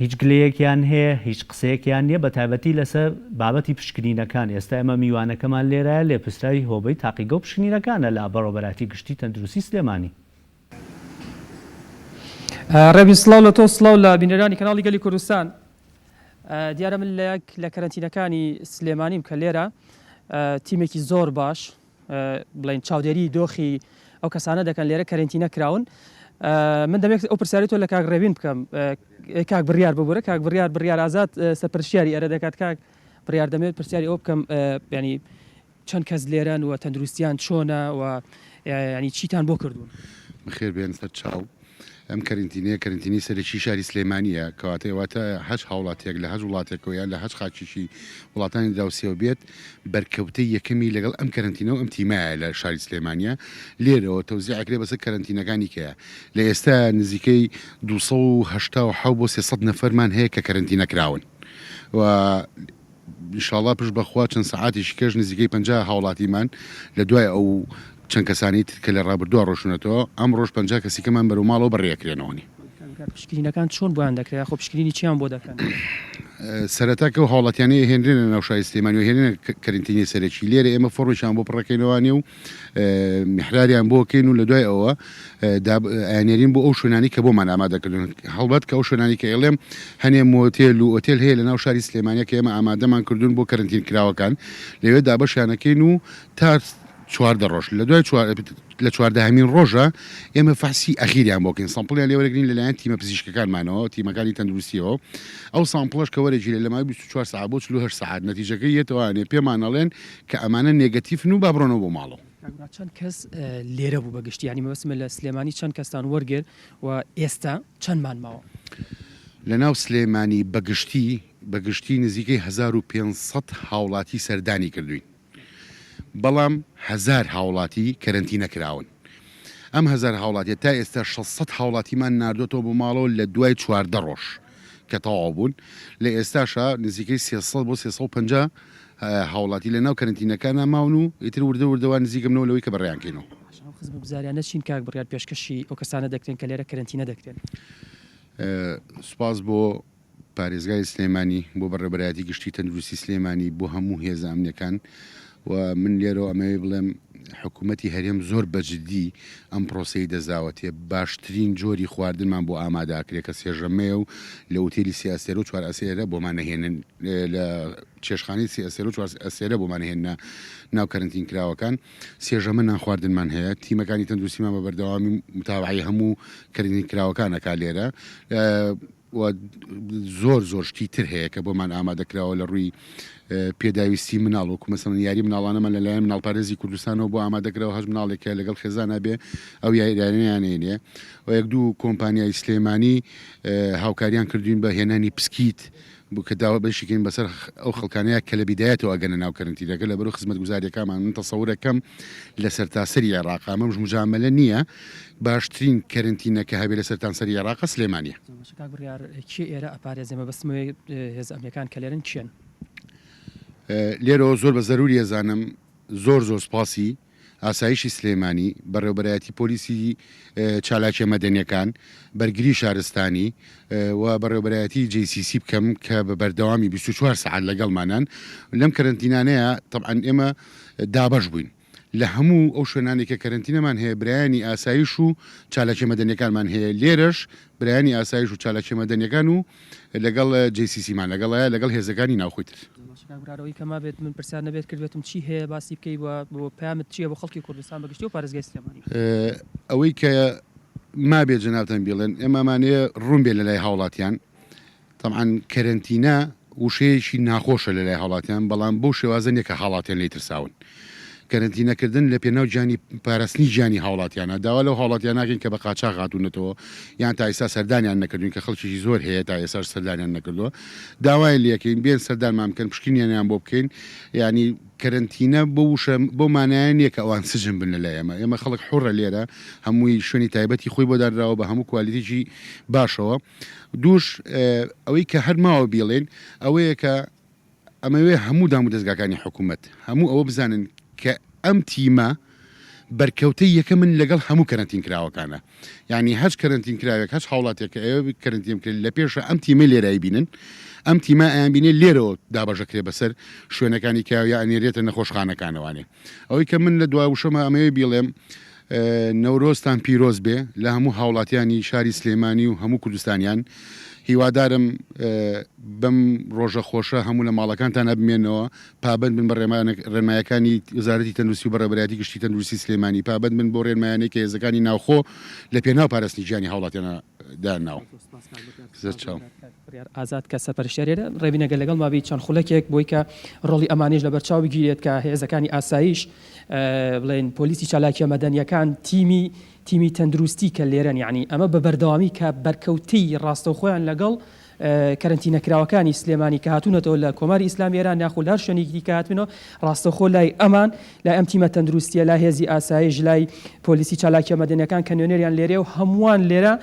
هیچ گلەیەکیان هەیە هیچ قسەیەکیان نییە بە تایبەتی لەسەر بابەتی پشکنینەکان ئێستا ئێمە میوانەکەمان لێرە لێ پستراوی هۆبەی تاقیگە و پشکنینەکانە لە بەڕۆبەراتی گشتی تەندروستی سلێمانی ڕێبی سڵاو لە تۆ سڵاو لە بینەرانی کەناڵی گەلی کوردستان دیارە من لە کەرنتینەکانی سلێمانیم کە لێرە تیمێکی زۆر باش بڵین چاودێری دۆخی ئەو کەسانە دەکەن لێرە کەرنتینە کراون من دەمێت ئەو پرسیاری تۆ لە کاک ڕێبین بکەم کاک بڕیار ببوورە کاک بڕیار ئازاد سەرپرسیاری ئەرە دەکات کاک بڕیار دەمێت پرسیاری ئەو بکەم ینی چەند کەس لێرەن و تەندروستیان چۆنە و ینی چیتان بۆ کردوون بخێر بێن سەر چاو ئەم کەرنتینی سەرەکی شاری سلێمانیە کەواتەواتە هەش هاوڵاتێک لە هەش وڵاتێکەوە یان لە هەش خاچیشی وڵاتانی داوسیەوە بێت بەرکەوتەی یەکەمی لەگەڵ ئەم کەرنتینە و ئەم تیمایە لە شاری سلێمانیە لێرەوە تەوزیعەکرێ بەسەر کەرنتینەکانیکەیە لە ئێستا نزیکەی 287 بۆ 300 نەفەرمان هەیە کە کەرنتینە کراون و ئینشاڵڵا پشت بەخوا چەند سەعاتێکی کەش نزیکەی 50 هاوڵاتیمان لە دوای ئەو چەند کەسانی کە لە ڕابردووە ڕۆشنێتەوە ئەم ڕۆژ 50 کەسیکەمان بەرەو ماڵەوە بەڕێکرێنەوەنی پشکنینەکان چۆن بۆیان دەکرێت خۆ پشکنینی چیان بۆ دەکەن سەرەتاکە و هاوڵاتیانەیە هێنرێنە ناو شاری سلێمانی و هێنێنە کەرنتینی سەرەکی لێرە ئێمە فۆڕۆیشان بۆ پڕەکەینەوەوانێ و میحراریان بۆ بکەین و لە دوای ئەوە ئاینێرین بۆ ئەو شوێنانی کە بۆمان ئامادەکردن هەڵبەت کە ئەو شوێنانی کە ئێڵێم هەنێ مۆتێل و ئۆتێل هەیە لە ناو شاری سلێمانیە کە ئێمە ئامادەمان کردوون بۆ کەرنتین کراوەکان لەوێ دابەشیانەکەین و تا 14 ڕۆژ لە دوای لە 14هەمین ڕۆژە ئێمە فەحسی ئەخیریان بۆکەین سامپڵیان لێوەرەگرین لەلایەن تیمە پزیشکەکانمانەوە تیمەکانی تەندروستیەوە ئەو سامپڵەش کە وەرەگی لە مای 24 ساعت بۆ 48 ساعت نەتیجەکەی یێتەوانێ پێمانەڵێن کە ئەمانە نێگەتیفن و با بڕۆنەوە بۆ ماڵەوە چەند کەس لێرە بوو بەگشتی ینی مەبەستمە لە سلێمانی چەند کەستان وەرگێر و ئێستا چەندمان ماوە لە ناو سلێمانی بەگشتی نزیکەی 1500 هاوڵاتی سەردانی کردوین بەڵام 1000 هاوڵاتی کەرنتینە کراون ئەم 1000 هاوڵاتیە تا ئێستا 600 هاوڵاتیمان ناردۆتەوە بۆ ماڵەوە لە دوای 14 ڕۆژ کە تەواو بوون لە ئێستاشە نزیکەی 300 بۆ 350 هاوڵاتی لە ناو کەرنتینەکانە ماون و ئیتر وردەوردەوە نزیکەمنەوەی کە بەڕێیانکەینەوە خزم بزاریان نەچین کاک بڕیار پێشکەشی ئەو کەسانە دەکرێن کە لێرە کەرنتینە دەکرێن سوپاس بۆ پارێزگای سلێمانی بۆ بەڕێبەرایەتی گشتی تەندروستی سلێمانی بۆ هەموو هێزە ئەمنیەکان و من لێرەوە ئەمەوێ بڵێم حکوومەتی هەرێم زۆر بەجددی ئەم پرۆسی دەزاوەتێ باشترین جۆری خواردنمان بۆ ئامادەکرێت کە سێژەمەیە و لە وتێلی سیاسێر و چوار ئەسێرە بۆمان نەهێنن لە چێشخانی سیاسێر و چوار ئەسێرە بۆمان هێنە ناو کەرنتین کراوەکان سێژەمە نان خواردنمان هەیە تیمەکانی تەندروستیمان بە بەردەوامی متابعی هەموو کەرنتین کراوەکانەکە لێرە زۆر شتی تر هەیە کە بۆمان ئامادەکراوە لە ڕووی پێداویستی مناڵ وەکو مەسەڵەن یاری مناڵانەمان لەلایەن مناڵپارێزی کوردستانەوە بۆ ئامادەکراوە هەژ مناڵێکە لەگەڵ خێزانە بێ ئەو یاریانەیە و یەک دوو کۆمپانیای سلێمانی هاوکاریان کردوین بە هێنانی پسکیت بوو کە داوا بەشیکەین بەسەر ئەو خەڵکانەیە کە لە بیدایەتەوە ئەگەنە ناو کەرنتینەکە لە بەرەو خزمەت گوزاریەکەمان من تەسەورەکەم لە سەرتاسەری عێراق ئەمەش مجاملە نییە باشترین کەرنتینەکە هەبێ لە سەرتاسەری عێراق سلێمانیە کێ ئێرە ئەپارێزێمە بەسمەوەی هێز ئەمریکان کە لێرن چێن لێرەوە زۆر بە زەروری ێزانم زۆر سپاسی ئاسایشی سلێمانی بەڕێوەبەرایەتی پۆلیسی چالاکیە مەدەنیەکان بەرگری شارستانی و بەڕێوەبەرایەتی JCC بکەم کە بە بەردەوامی 24 ساعت لەگەڵمانان لەم کەرنتینانەیە طبعاً ئێمە دابەش بووین لە هەموو ئەو شوێنانی کە کەرنتینەمان هەیە برایانی ئاسایش و چالاکی مەدەنیەکانمان هەیە لێرەش برایانی ئاسایش و چالاکی مەدەنیەکان و لەگەڵ JCCمان لەگەڵ هێزەکانی ناوخۆیتر کاگڕارەوەی کەما بێت من پرسیار نەبێت کردبێتم چی هەیە باسی بکەی بۆ پامت چییە بۆ خەڵکی کوردستان بەگشتی و پارێزگای سلێمانی ئەوەی کە ما بێت جەنابتان بڵێن ئێمەمانەیە ڕوون بێ لە لای هاوڵاتیان طبعاً کەرنتینە وشەیەکی ناخۆشە لە لای هاوڵاتیان بەڵام بۆ شێوازە نیە کە هاوڵاتیان لی ترساون کەرنتینەکردن لە پێناو گیانی پاراستنی گیانی هاوڵاتیانە داوا لەو هاوڵاتیاناکەین کە بە قاچاق هاتوونەتەوە یان تا ئێستا سەردانیان نەکردوین کە خەڵکیی زۆر هەیە تا ئێستا سەردانیان نەکردووە داوای لەکەین بێن سەردانمان بکەن پشکنیانیان بۆ بکەین ینی کەرنتینە بۆ مانایان نییە کە ئەوان سجن بن لە ئێمە خەڵک حڕە لێرە هەمووی شوێنی تایبەتی خۆی بۆ دانراوە بە هەموو کوالیتیی باشەوە دووش ئەوەی کە هەرماوە بیڵێن ئەوەیە کە ئەمەوێ هەموو دام و دەستگاکانی حکوومەت هەموو ئەوە بزانن کە ئەم تیمە بەرکەوتەی یەکە من لەگەڵ هەموو کەرنتین کراوەکانە یعنی هەچ کەرنتین کراوێک هەچ هاوڵاتێکە ئێوە کەرنتین کرد لە پێشە ئەم تیمە لێرایی بینن ئەم تیمە ئەیان بینێ لێرەوە دابەژەکرێ بەسەر شوێنەکانی کاویا ئەنێرێتە نەخۆشخانەکانەوانێ ئەوەی کە من لە دوای وشەمە ئەمەوێ بیڵێم نەورۆزتان پیرۆز بێ لە هەموو هاوڵاتیانی شاری سلێمانی و هەموو کوردستانیان هیوادارم بەم ڕۆژە خۆشە هەموو لە ماڵەکانتان ئەبمێنەوە پابند بن بە ڕێنمایەکانی وزارەتی تەندروستی و بەڕێبەرایەتی گشتی تەندروستی سلێمانی پابند بن بۆ ڕێنمایانەی کە هێزەکانی ناوخۆ لە پێناو پاراستنی گیانی هاوڵاتیانە داناو ئازاد کە سەرپەرشتیارێرە ڕێبینەگە لەگەڵ ماوەی چەند خولەکێک بۆی کە ڕۆڵی ئەمانیش لە بەرچاو بگیرێت کە هێزەکانی ئاسایش بڵێن پۆلیسی چالاکیە مەدەنیەکان تیمی تەندروستی کە لێرەن یعنی ئەمە بە بەردەوامی کە بەرکەوتەی ڕاستەوخۆیان لەگەڵ کەرنتینەکراوەکانی سلێمانی کە هاتوونەتەوە لە کۆماری ئیسلامی ئێران یاخود هەر شوێنێکی کە هاتبنەوە ڕاستەوخۆ لای ئەمان لای ئەم تیمە تەندروستیە لای هێزی ئاسایش لای پۆلیسی چالاکیە مەدەنیەکان کە نوێنەریان لێرە و هەمووان لێرە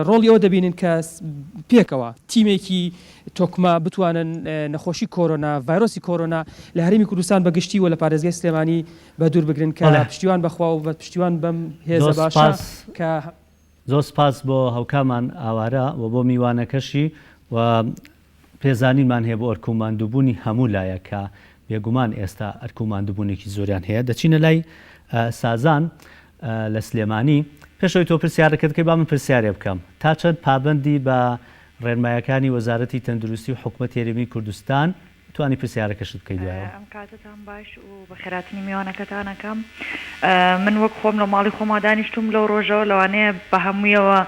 ڕۆڵی ئەوە دەبینن کە پێکەوە تیمێکی تۆکمە بتوانن نەخۆشی کۆرۆنا ڤایرۆسی کۆرۆنا لە هەرێمی کوردستان بەگشتی و لە پارێزگای سلێمانی بە دوور بگرن کە پشتیوان بەخوا و بە پشتیوان بەم هێزە باشە کە زۆر سپاس بۆ هەوکامان ئاوارە و بۆ میوانەکەشی و پێزانینمان هەیە بۆ ئەرکوماندووبوونی هەموو لایە کە بێگومان ئێستا ئەرکوماندووبوونێکی زۆریان هەیە دەچینە لای سازان لە سلێمانی پێشەوەی تۆ پرسیارەکەت کەی با من پرسیارێ بکەم تا چەند پابندی بە ڕێنمایەکانی وەزارەتی تەندروستی و حکومەت هێرمی کوردستان توانی پرسیارەکەشت بکەیت دوایەوە ئەم کاتتان باش و بە خێراتنی میوانەکەتانەکەم من وەک خۆم لە ماڵی خۆما دانیشتوم لەو ڕۆژەوە لەوانەیە بە هەموویەوە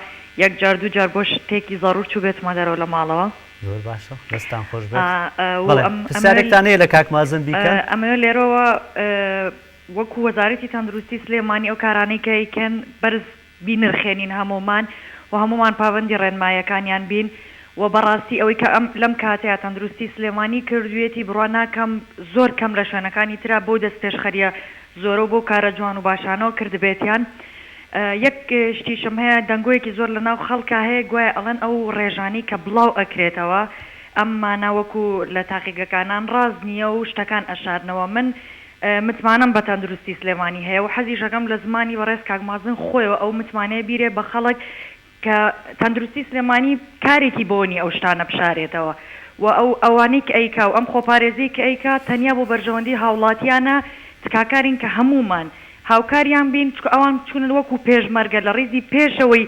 یەک جار دوو جار بۆ شتێکی زەڕور چوو بێتمە دەرەوە لە ماڵەوە زۆر باشە دەستان خۆش بێت پرسیارێکتان هەیە لە کاک مازن بیکەن ئەمەوە لێرەوە وەکو وەزارەتی تەندروستی سلێمانی ئەو کارانەی کە ئەیکەن بەرز بینرخێنین هەمومان و هەمومان پابندی ڕێنمایەکانیان بین و بەڕاستی ئەوەی کە لەم کاتەیە تەندروستی سلێمانی کردوێتی بڕوان ناکەم زۆر کەم لە شوێنەکانی ترا بۆ دەست پێشخەریە زۆرە بۆ کارە جوان و باشانەوە کردبێتیان یەک شتیشم هەیە دەنگۆیەکی زۆر لە ناو خەڵکە هەیە گوایە ئەڵەن ئەو ڕێژانی کە بڵاو ئەکرێتەوە ئەمما ناوەکو لە تاقیگەکانان ڕاز نییە و شتەکان ئەشاردنەوە من متمانم بە تەندروستی سلێمانی هەیە و حەزیشەکەم لە زمانی بەڕێز کاکمازن خۆیەوە ئەو متمانەیە بیرێ بە خەڵک کە تەندروستی سلێمانی کارێکی بۆنی ئەو شتانە بشارێتەوە و ئەوانەی کە ئەیکا و ئەم خۆپارێزی کە ئەیکا تەنیا بۆ بەرژەوەندی هاوڵاتیانە تکاکارین کە هەمومان هاوکاریان بین ئەوان چونن وەکو پێشمەرگە لە ڕیزی پێشەوەی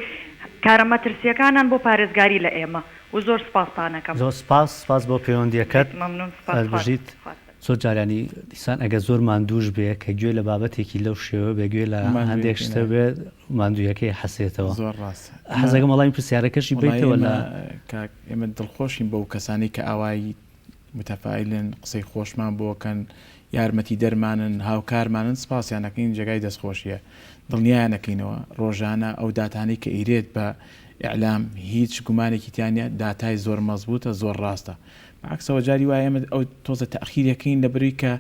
کارە مەترسیەکانان بۆ پارێزگاری لە ئێمە و زۆر سپاستانەکەم زۆر سپاس بۆ پەیوەندیەکەت بژیت زۆر جارانی دیسان ئەگە زۆر ماندووش بێ کە گوێ لە بابەتێکی لەو شێوە بێگوێ لە هەندێک شتە بێت ماندوویەکەی حەسێتەوە زۆر ڕاست حەزەکەم وەڵامی پرسیارەکەشی بیتەوە لە ئێمە دڵخۆشین بەو کەسانی کە ئاوایی متەفاعلن قسەی خۆشمان بۆکەن یارمەتی دەرمانن هاوکارمانن سپاسیانەکەین جێگای دەستخۆشیە دڵنیایانەکەینەوە ڕۆژانە ئەو داتانی کە ئیرێت بە ئیعلام هیچ گومانێکی تیانە داتای زۆر مەزبوطە زۆر ڕاستە عکسەوە جاری وایە ئەو تۆزە تەخیرەکەین لەبەروی کە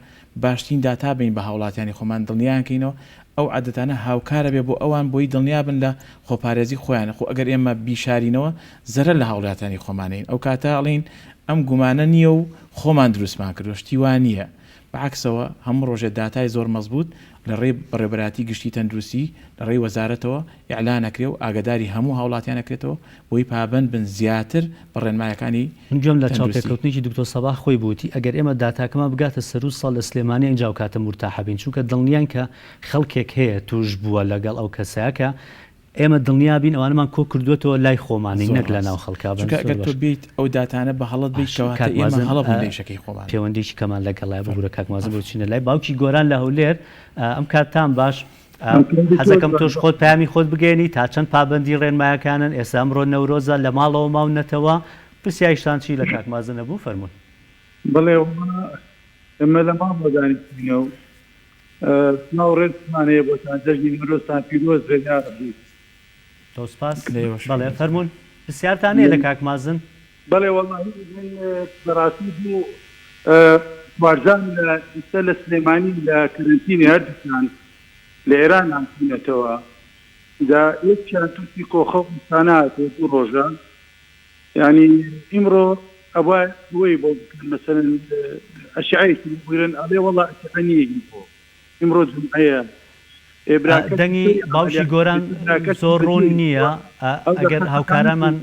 باشترین داتا بین بە هاوڵاتیانی خۆمان دڵنیانکەینەوە ئەو عادەتانە هاوکارە بێ بۆ ئەوان بۆی دڵنیا بن لە خۆپارێزی خۆیان خۆ ئەگەر ئێمە بیشارینەوە زەرە لە هاوڵاتیانی خۆمانین ئەو کاتە ئەڵین ئەم گومانە نییە و خۆمان دروستمان کردو شتیوان نییە بەعکسەوە هەموو ڕۆژێ داتای زۆر مەزبوط لە ڕێی بەڕێبەراتی گشتی تەندروستی لە ڕێی وەزارەتەوە ئیعلانەکرێ و ئاگداری هەموو هاوڵاتیانەکرێتەوە بۆی پابند بن زیاتر بە ڕێنمایەکانی گوێم لە چاوپێکەوتنێکی دکتۆر سەباح خۆی بوتی ئەگەر ئێمە داتاکەمان بگاتە سەر و ساڵ لە سلێمانی ئەنجا و کاتە مرتاحەبین چونکە دڵنیان کە خەڵکێک هەیە توش بووە لەگەڵ ئەو کەسایەکە ئێمە دڵنیابین ئەوانەمان کۆ کردوێتەوە لای خۆمانی نەک لە ناو خەڵکا تۆ بیت ئەو داتانە بە هەڵت بیتەوە هەڵەشەکەی خۆمان پەیوەندێکی کەمان لەگەڵای بگورە کاکمازن بچینە لای باوکی گۆران لە هەولێر ئەم کاتتان باش حەزەکەم تۆش خۆت پامی خۆت بگەێنی تا چەند پابندی ڕێنمایەکانن ئێستا ئەمڕۆ نەورۆزە لە ماڵەوە ماونەتەوە پرسیایشتان چی لە کاکمازن نەبوو فەرمونون بڵێ ئێمە لە ماڵ بەدانیتینەوە ناوڕێتمان هەیە بۆتان جەژنی نۆرۆزتان پیرۆز بێ یا ڕەبی. دۆسپاس بەڵێ فەرمونون پرسیارتان هەیە لە کاک مازن؟ بەڵێ وەڵاهی من بەڕاستی بوو وارزان لە سلێمانی لە کەرنتینی هەردووکیان لە ئێران هاتوونەتەوە دا یەکیان تووسی کۆخە و ساناتێ دوو ڕۆژە یعنی ئیمڕۆ ئەوە بۆی بۆ بکەن مەسەلەن ئەشعەیەکی بگرن ئەڵێ وەڵا ئەشعەنیەکی بۆ ئیمڕۆ جمعەیە دەنگی باوکی گۆران زۆر ڕوون نییە ئەگەر هاوکارانمان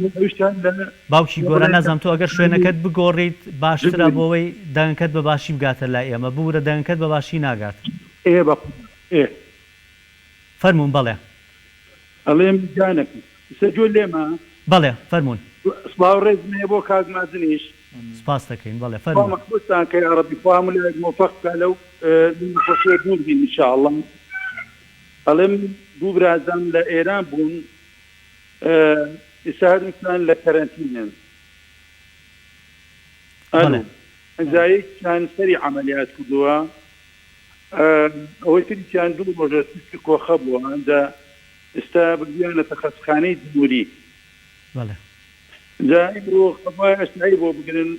باوکی گۆران نازانم تۆ ئەگەر شوێنەکەت بگۆڕیت باشترە بۆەوەی دەنگەکەت بە باشی بگاتە لای ئێمە بورە دەنگەکەت بە باشی ناگات فەرمونون بەڵێ ئەڵێم جانەکە سەجۆ لێمە بەڵێ فەرمونون سڵاو ڕێزمێ بۆ کاگمازنیش سپاس دەکەین بەڵێ فەرمونون مەخبوستان کە یا ڕەبی خوا هەموو مۆفەق بکە لەو نەخۆشیە دوور بین ئینشاءڵڵا ئەڵێم دوو برازان لە ئێران بوون ئێستا هەردووکیان لە کەرەنتینن ئەنجایەکیان سەری عەمەلیات کردووە ئەوەی تریان دوو ڕۆژە تووشی کۆخە بووە ئەنجا ئێستا بگویانەتە خەستخانەی جمهوری جا ئیمڕۆ خەفای ئەشنایی بۆ بگرن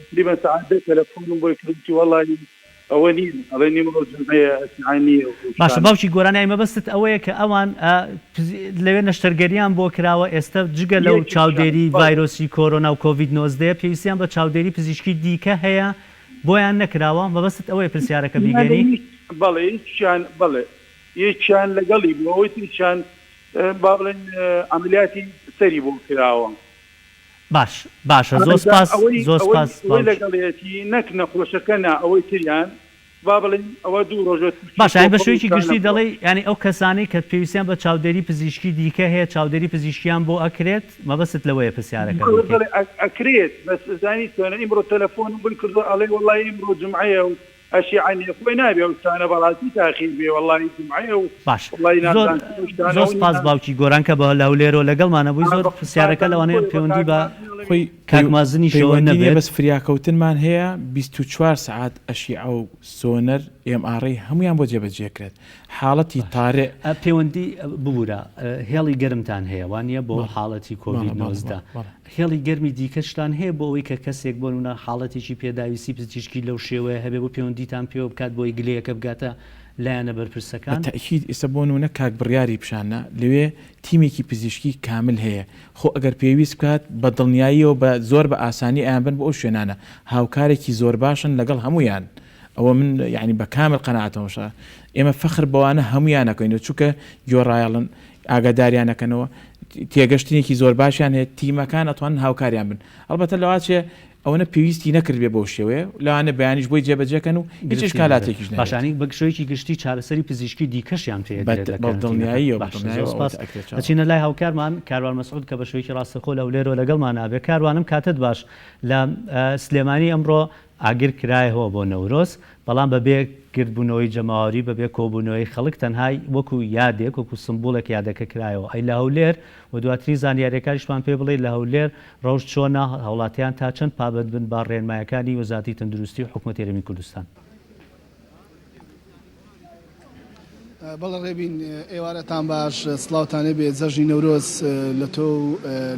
تقریبا سەعاتێک تەلەفۆنم بۆی کردی وەڵی ئەوە نین ئەڵێ نیمڕۆ جمعەیە ئەشناییە باشە باوکی گۆرانایی مەبەستت ئەوەیە کە ئەوان لەوێ نەشتەرگەریان بۆ کراوە ئێستا جگە لەو چاودێری ڤایرۆسی کۆرۆنا و کۆڤید 19 پێویستیان بە چاودێری پزیشکی دیکە هەیە بۆیان نەکراوە مەبەستت ئەوەیە پرسیارەکە بیگەنی بەڵێ هیچیان بەڵێ یەکیان لەگەڵی بوو ئەوەی تریان با بڵێن ئەمەلیاتی سەری بۆ کراوە باشە زۆر سپاس زۆر سپاس لەگەڵێتی نەک نەخۆشەکەنا ئەوەی تریان با بڵێن ئەوە دوو ڕۆژە باشە بە شوێکی گشتی دەڵێ ینی ئەو کەسانی کە پێویستیان بە چاودێری پزیشکی دیکە هەیە چاودێری پزیشکیان بۆ ئەکرێت مەبەست لەوەیە پرسیارەکە ئەکرێت بەس زانی توانە ئیمڕۆ تەلەفۆنم بڵ کردو ئەڵێ وەڵی ئیمڕۆ جمعەیە و ئەشیعانی خۆی نابێ و شتانە بەڵاتی تاخیر بێ وەڵی جمعەیە و باش زۆر سپاس باوکی گۆران کە بە لەولێرۆ لەگەڵمانە بووی زۆر پرسیارەکە لەوانەیە پەیوەندی بە خۆی کاکمازنی شەوە نەبێت بەس فریاکەوتنمان هەیە 24 ساعت ئەشیعە و سۆنەر ئێمئاڕی هەمویان بۆ جێبەجێکرێت حاڵەتی تارێ پەیوەندی ببوورە هێڵی گەرمتان هەیە وانە بۆ حاڵەتی کۆڤید 19 هێڵی گەرمی دیکەشتان هەیە بۆ ئەوەی کە کەسێک بۆ نمونە حاڵەتێکی پێداویستی پزیشکی لەو شێوەیە هەبێ بۆ پەیوەندیتان پێوە بکات بۆی گلەیەکە بگاتە لایەنە بەرپرسەکان تاکید ئێستا بۆ نمونە کاک بڕیاری پیشانە لەوێ تیمێکی پزیشکی کامل هەیە خۆ ئەگەر پێویست بکات بە دڵنیاییەوە بە زۆر بە ئاسانی ئەیان بن بۆ ئەو شوێنانە هاوکارێکی زۆر باشن لەگەڵ هەمویان ئەوە من یعنی بە کامل قەناعەتەوەشە ئێمە فەخر بەوانە هەمویان نەکەینەوە چونکە گۆڕایەڵن ئاگاداریانەکەنەوە تێگەشتێکی زۆر باشیان هەیە تیمەکان ئەتوانن هاوکاریان بن ئەڵبەتە لەواتێ ئەوەنە پێویستی نەکرد بێ بۆ شێوەیە لەوانە بەیانیش بۆی جێبەجێکەن و هیچ کالاتێکیش باشانی بەگشۆیەکی گشتی چارەسەری پزیشکی دیکەشیان پێدڵنیاییەچینە لای هاوکارمان کاروان مەسعود کە بە شوەیەکی ڕاستەخۆ لەولێرۆ لەگەڵمان نابێ کاروانم کاتت باش لە سلێمانی ئەمڕۆ ئاگر کرایەوە بۆ نەورۆز بەڵام بەبێ گردبوونەوەی جەماوەری بەبێ کۆبوونەوەی خەڵک تەنهای وەکو یادێک وەکو سمبولێک یادەکە کرایەوە ئەی لە هەولێر و دواتری زانیاریەکانیشمان پێ بڵێ لە هەولێر ڕۆژ چۆنە هەوڵاتیان تا چەند پابند بن با ڕێنمایەکانی وەزارەتی تەندروستی و حکوومەتی هەرێمی کوردستان. بەڵێ ڕێبین ئێوارەتان باش سڵاوتانێ بێ جەژنی نەورۆز لە تۆ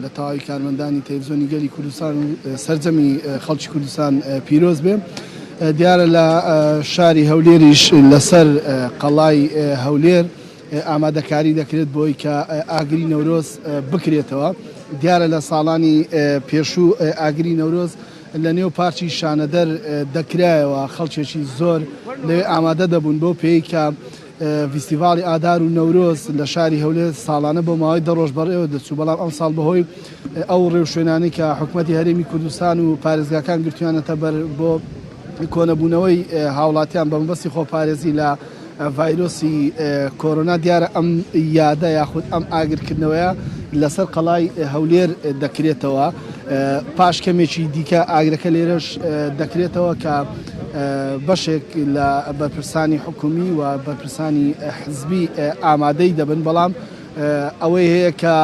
لە تاوای کارمەندانی تەلەڤیزیۆنی گەلی کوردستان و سەرجەمی خەڵکی کوردستان پیرۆز بێ. دیارە لە شاری هەولێریش لەسەر قەڵای هەولێر ئامادەکاری دەکرێت بۆی کە ئاگری نەورۆز بکرێتەوە. دیارە لە ساڵانی پێشوو ئاگری نەورۆز لە نێو پارچی شانەدەر دەکرایەوە خەڵکێکی زۆر لەوێ ئامادە دەبوون بۆ پێی کە فیستیڤاڵی ئادار و نەورۆز لە شاری هەولێر ساڵانە بۆ ماوەی دەڕۆژ بەڕێوە دەچوو بەڵام ئەم ساڵ بەهۆی ئەو ڕێوشوێنانی کە حکوومەتی هەرێمی کوردستان و پارێزگاکان گرتویانەتە بەر بۆ کۆنەبوونەوەی هاوڵاتیان بە مەبەستی خۆپارێزی لە ڤایرۆسی کۆرۆنا دیارە ئەم یادە یاخود ئەم ئاگرکردنەوەیە لەسەر قەڵای هەولێر دەکرێتەوە پاش کەمێکی دیکە ئاگرەکە لێرەش دەکرێتەوە کە بەشێک لە بەرپرسانی حکومی و بەرپرسانی حزبی ئامادەی دەبن بەڵام ئەوەی هەیە کە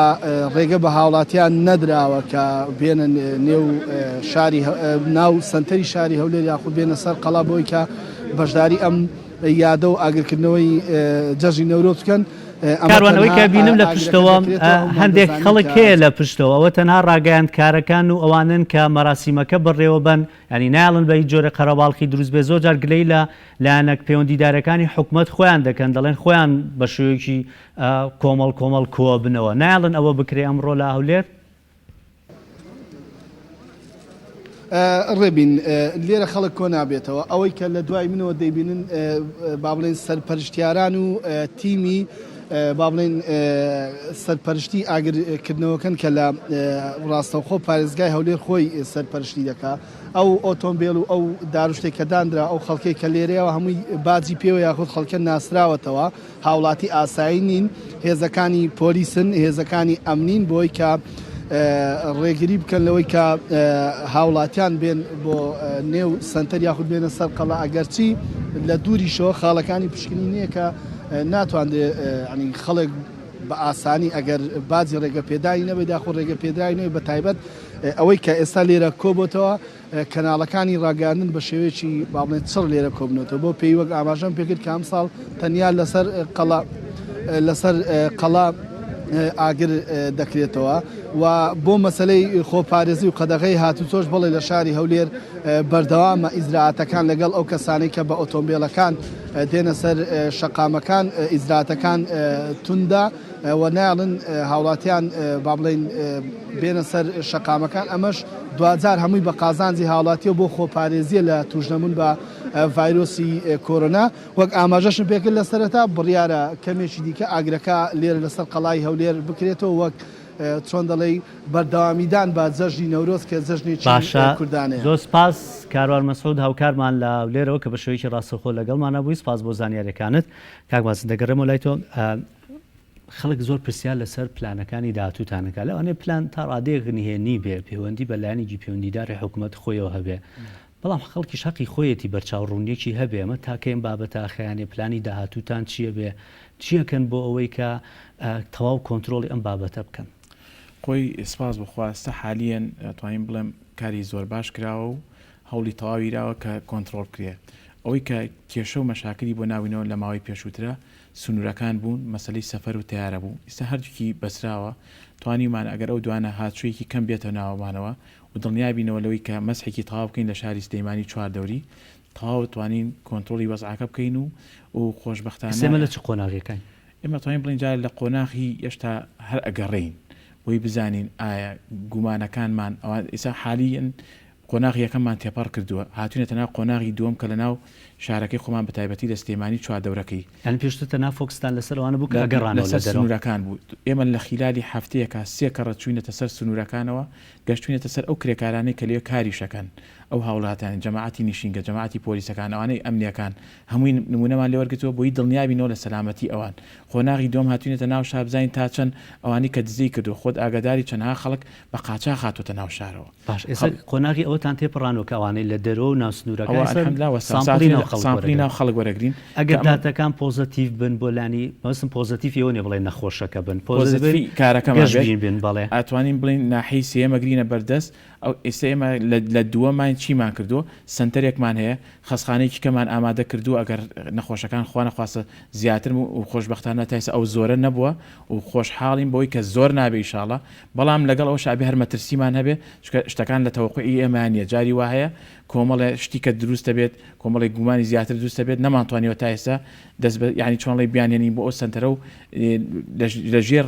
ڕێگە بە هاوڵاتیان نەدراوە کە بێنە نێو شاری ناو سنتەری شاری هەولێر یاخود بێنە سەر قەڵا بۆی کە بەشداری ئەم یادە و ئاگرکردنەوەی جەژی نەورۆز بکەن. کاروانەوەی کە بینم لە پشتەوە هەندێک خەڵک هەیە لە پشتەوە ئەوە تەنها ڕاگەیاندکارەکان و ئەوانن کە مەراسیمەکە بڕێوە بن ینی ناڵن بە هیچ جۆرە قەرەباڵخی دروست بێ زۆر جار گلەی لە لایەنە پەیوەندیدارەکانی حکوومەت خۆیان دەکەن دەڵێن خۆیان بە شێوەیەکی کۆمەڵ کۆ بنەوە ناڵن ئەوە بکرێ ئەمڕۆ لە هەولێر. ڕێبین لێرە خەڵک کۆ نابێتەوە ئەوەی کە لە دوای منەوە دەیبینن با بڵێن سەرپەرشتیاران و تیمی با بڵێن سەرپەرشتی ئاگرکردنەوەکەن کە لە ڕاستەوخۆ پارێزگای هەولێر خۆی سەرپەرشتی دەکات ئەو ئۆتۆمبیل و ئەو داروشتێک کە دانرا ئەو خەڵکەی کە لێرەیەوە هەمووی باجی پێوە یاخود خەڵکە ناسراوەتەوە هاوڵاتی ئاسایی نین هێزەکانی پۆلیسن هێزەکانی ئەمنین بۆی کە ڕێگری بکەن لەوەی کە هاوڵاتیان بێن بۆ نێو سنتەر یاخود بێنە سەر قەڵا ئەگەرچی لە دووریشەوە خاڵەکانی پشکنی نییە کە ناتوانێت خەڵک بە ئاسانی ئەگەر بازی ڕێگە پێدانی نەبێت داخۆ ڕێگە پێدرای نوێ بە تایبەت ئەوەی کە ئێستا لێرە کۆبتەوە کەناڵەکانی ڕاگەاندن بە شێوەیەکی با بڵێن چڕ لێرە کۆبنەوە بۆ پێی وەک ئاماژەم پێکرد کە ئەم ساڵ تەنیا لەسەر قەڵا ئاگر دەکرێتەوە و بۆ مەسلەی خۆپارێزی و قەدەغەی هاتوچۆش بڵێ لە شاری هەولێر بەردەوامە ئیزراعاتەکان لەگەڵ ئەو کەسانی کە بە ئۆتۆمبیلەکان دێنە سەر شەقامەکان ئیزراعاتەکان توندا و ناڵن هاوڵاتیان با بڵێن بێنە سەر شەقامەکان ئەمەش دوجار هەمووی بە قازانجی هاوڵاتیە بۆ خۆپارێزیە لە توژنەبوون بە ڤایرۆسی کۆرۆنا وەک ئاماژەشم پێکرد لە سەرەتا بڕیارە کەمێکی دیکە ئاگرەکە لێرە لەسەر قەڵای هەولێر بکرێتەوە وەک چۆن دەڵێ بەردەوامیدان بە جەژنی نەورۆز کە جەژنێکی کوردانەیە. زۆر سپاس کاروان مەسعود هاوکارمان لە لێرەوە کە بە شێوەیەکی ڕاستەوخۆ لەگەڵمانە بووی سپاس بۆ زانیاریەکانت کاک مازن دەگەڕێمەوە لای تۆ خەڵک زۆر پرسیار لەسەر پلانەکانی داهاتووتانەکە لەوانەیە پلان تا ڕادەیەک نهێنی بێ پەیوەندی بە لایەنێکی پەیوەندیداری حکوومەت خۆیەوە هەبێ بەڵام خەڵکی شەقی خۆیەتی بەرچاوڕوونیەکی هەبێ ئەمە تاکەین بابەتە خەیانێ پلانی داهاتووتان چییە بێ چیەکەن بۆ ئەوەی کە تەواو کۆنتترۆلی ئەم بابەتە بکەن. خۆی سپاس بخواستە حالیان توانین بڵێم کاری زۆر باش کراوە و هەوڵی تەواویراوە کە کۆنتترۆل کرێ ئەوەی کە کێشە و مەشاکری بۆ ناوینەوە لە ماوەی پێشووترە سنوورەکان بوون مەسلەی سەفەر و تیارە بوو ئێستا هەردووکی بەسراوە توانیمان ئەگەر ئەو دوانە هاتوویەکی کەم بێتە ناوەمانەوە و دڵنیابینەوە لەوەی کە مەسحێکی تەواو بکەین لە شاری سلەیمانی چواردەوری تەواو توانین کۆنتترۆلی وەزعەکە بکەین و خۆشبەختانە ئێمە لە چ قۆناغیەکەین ئێمە توانین بڵین جار لە قۆناغی هێشتا هەر ئەگەڕین بۆی بزانین ئایا گومانەکانمان ئەوان ئێستا حالیەن قۆناغی یەکەممان تێپەڕ کردووە هاتوونێتە ناو قۆناغی دووەم کە لە ناو شارەکەی خۆمان بە تایبەتی لە سلێمانی چواردەورەکەی یان پێشتە نافۆکستان لەسەرەوەوانە بوو کە گەڕانەوە لە سنوورەکان بوو ئێمە لە خیلالی هەفتەیەکە سێ کەڕە چوینەتە سەر سنوورەکانەوە گەشتوینەتە سەر ئەو کرێکارانەی کە لێ کاریشەکەن ئەو هاوڵاتیان جەماعەتی نیشینگە جەماعەتی پۆلیسەکان ئەوانەی ئەمنیەکان هەمووی نمونەمان لێ وەرگتەوە بۆی دڵنیابینەوە لە سەلامەتی ئەوان قۆناغی دوم هاتوینەتە ناو شابزین تا چەند ئەوانی کە دزی کردو خۆت ئاگاداری چەندها خەڵک بە قاچاق هاتوتە ناو شارەوە باش ئێستا قۆناغی ئەوتان تێپەڕانەوە کە ئەوانەی لە دەرەوە و ناو سنوورەکان سامپڵی ناو خەڵک وەرەگرین ئەگەر داتەکان پۆزتیڤ بن بۆ لانی مەسم پۆزتیڤ ئەوە نێ بڵێ نەخۆشەکە بن پۆزتیڤ کارەکەمان بن بەڵێ ئەتوانین بڵین ناحی سێمە گرینە بەردەست ئەو ئێستا ئێمە لە دووەمان چیمان کردو سنتەرێکمان هەیە خەسخانەیەکی کەمان ئامادە کردو ئەگەر نەخۆشەکان خوا نەخواستە زیاتر و خۆشبەختانە تایسە ئەو زۆرە نەبووە و خۆشحاڵین بۆی کە زۆر نابێ ئینشاڵڵا بەڵام لەگەڵ ئەو شابی هەر مەترسیمان هەبێ شتەکان لە تەوەقعی ئێمانە جاری وا هەیە کۆمەڵێ شتی کە دروستە بێت کۆمەڵی گومانی زیاتر دروستە بێت نەمانتوانیەوە تا ئێستا دەست ینی چۆنڵی بیانێنین بۆ ئەو سنتەرە و لە ژێر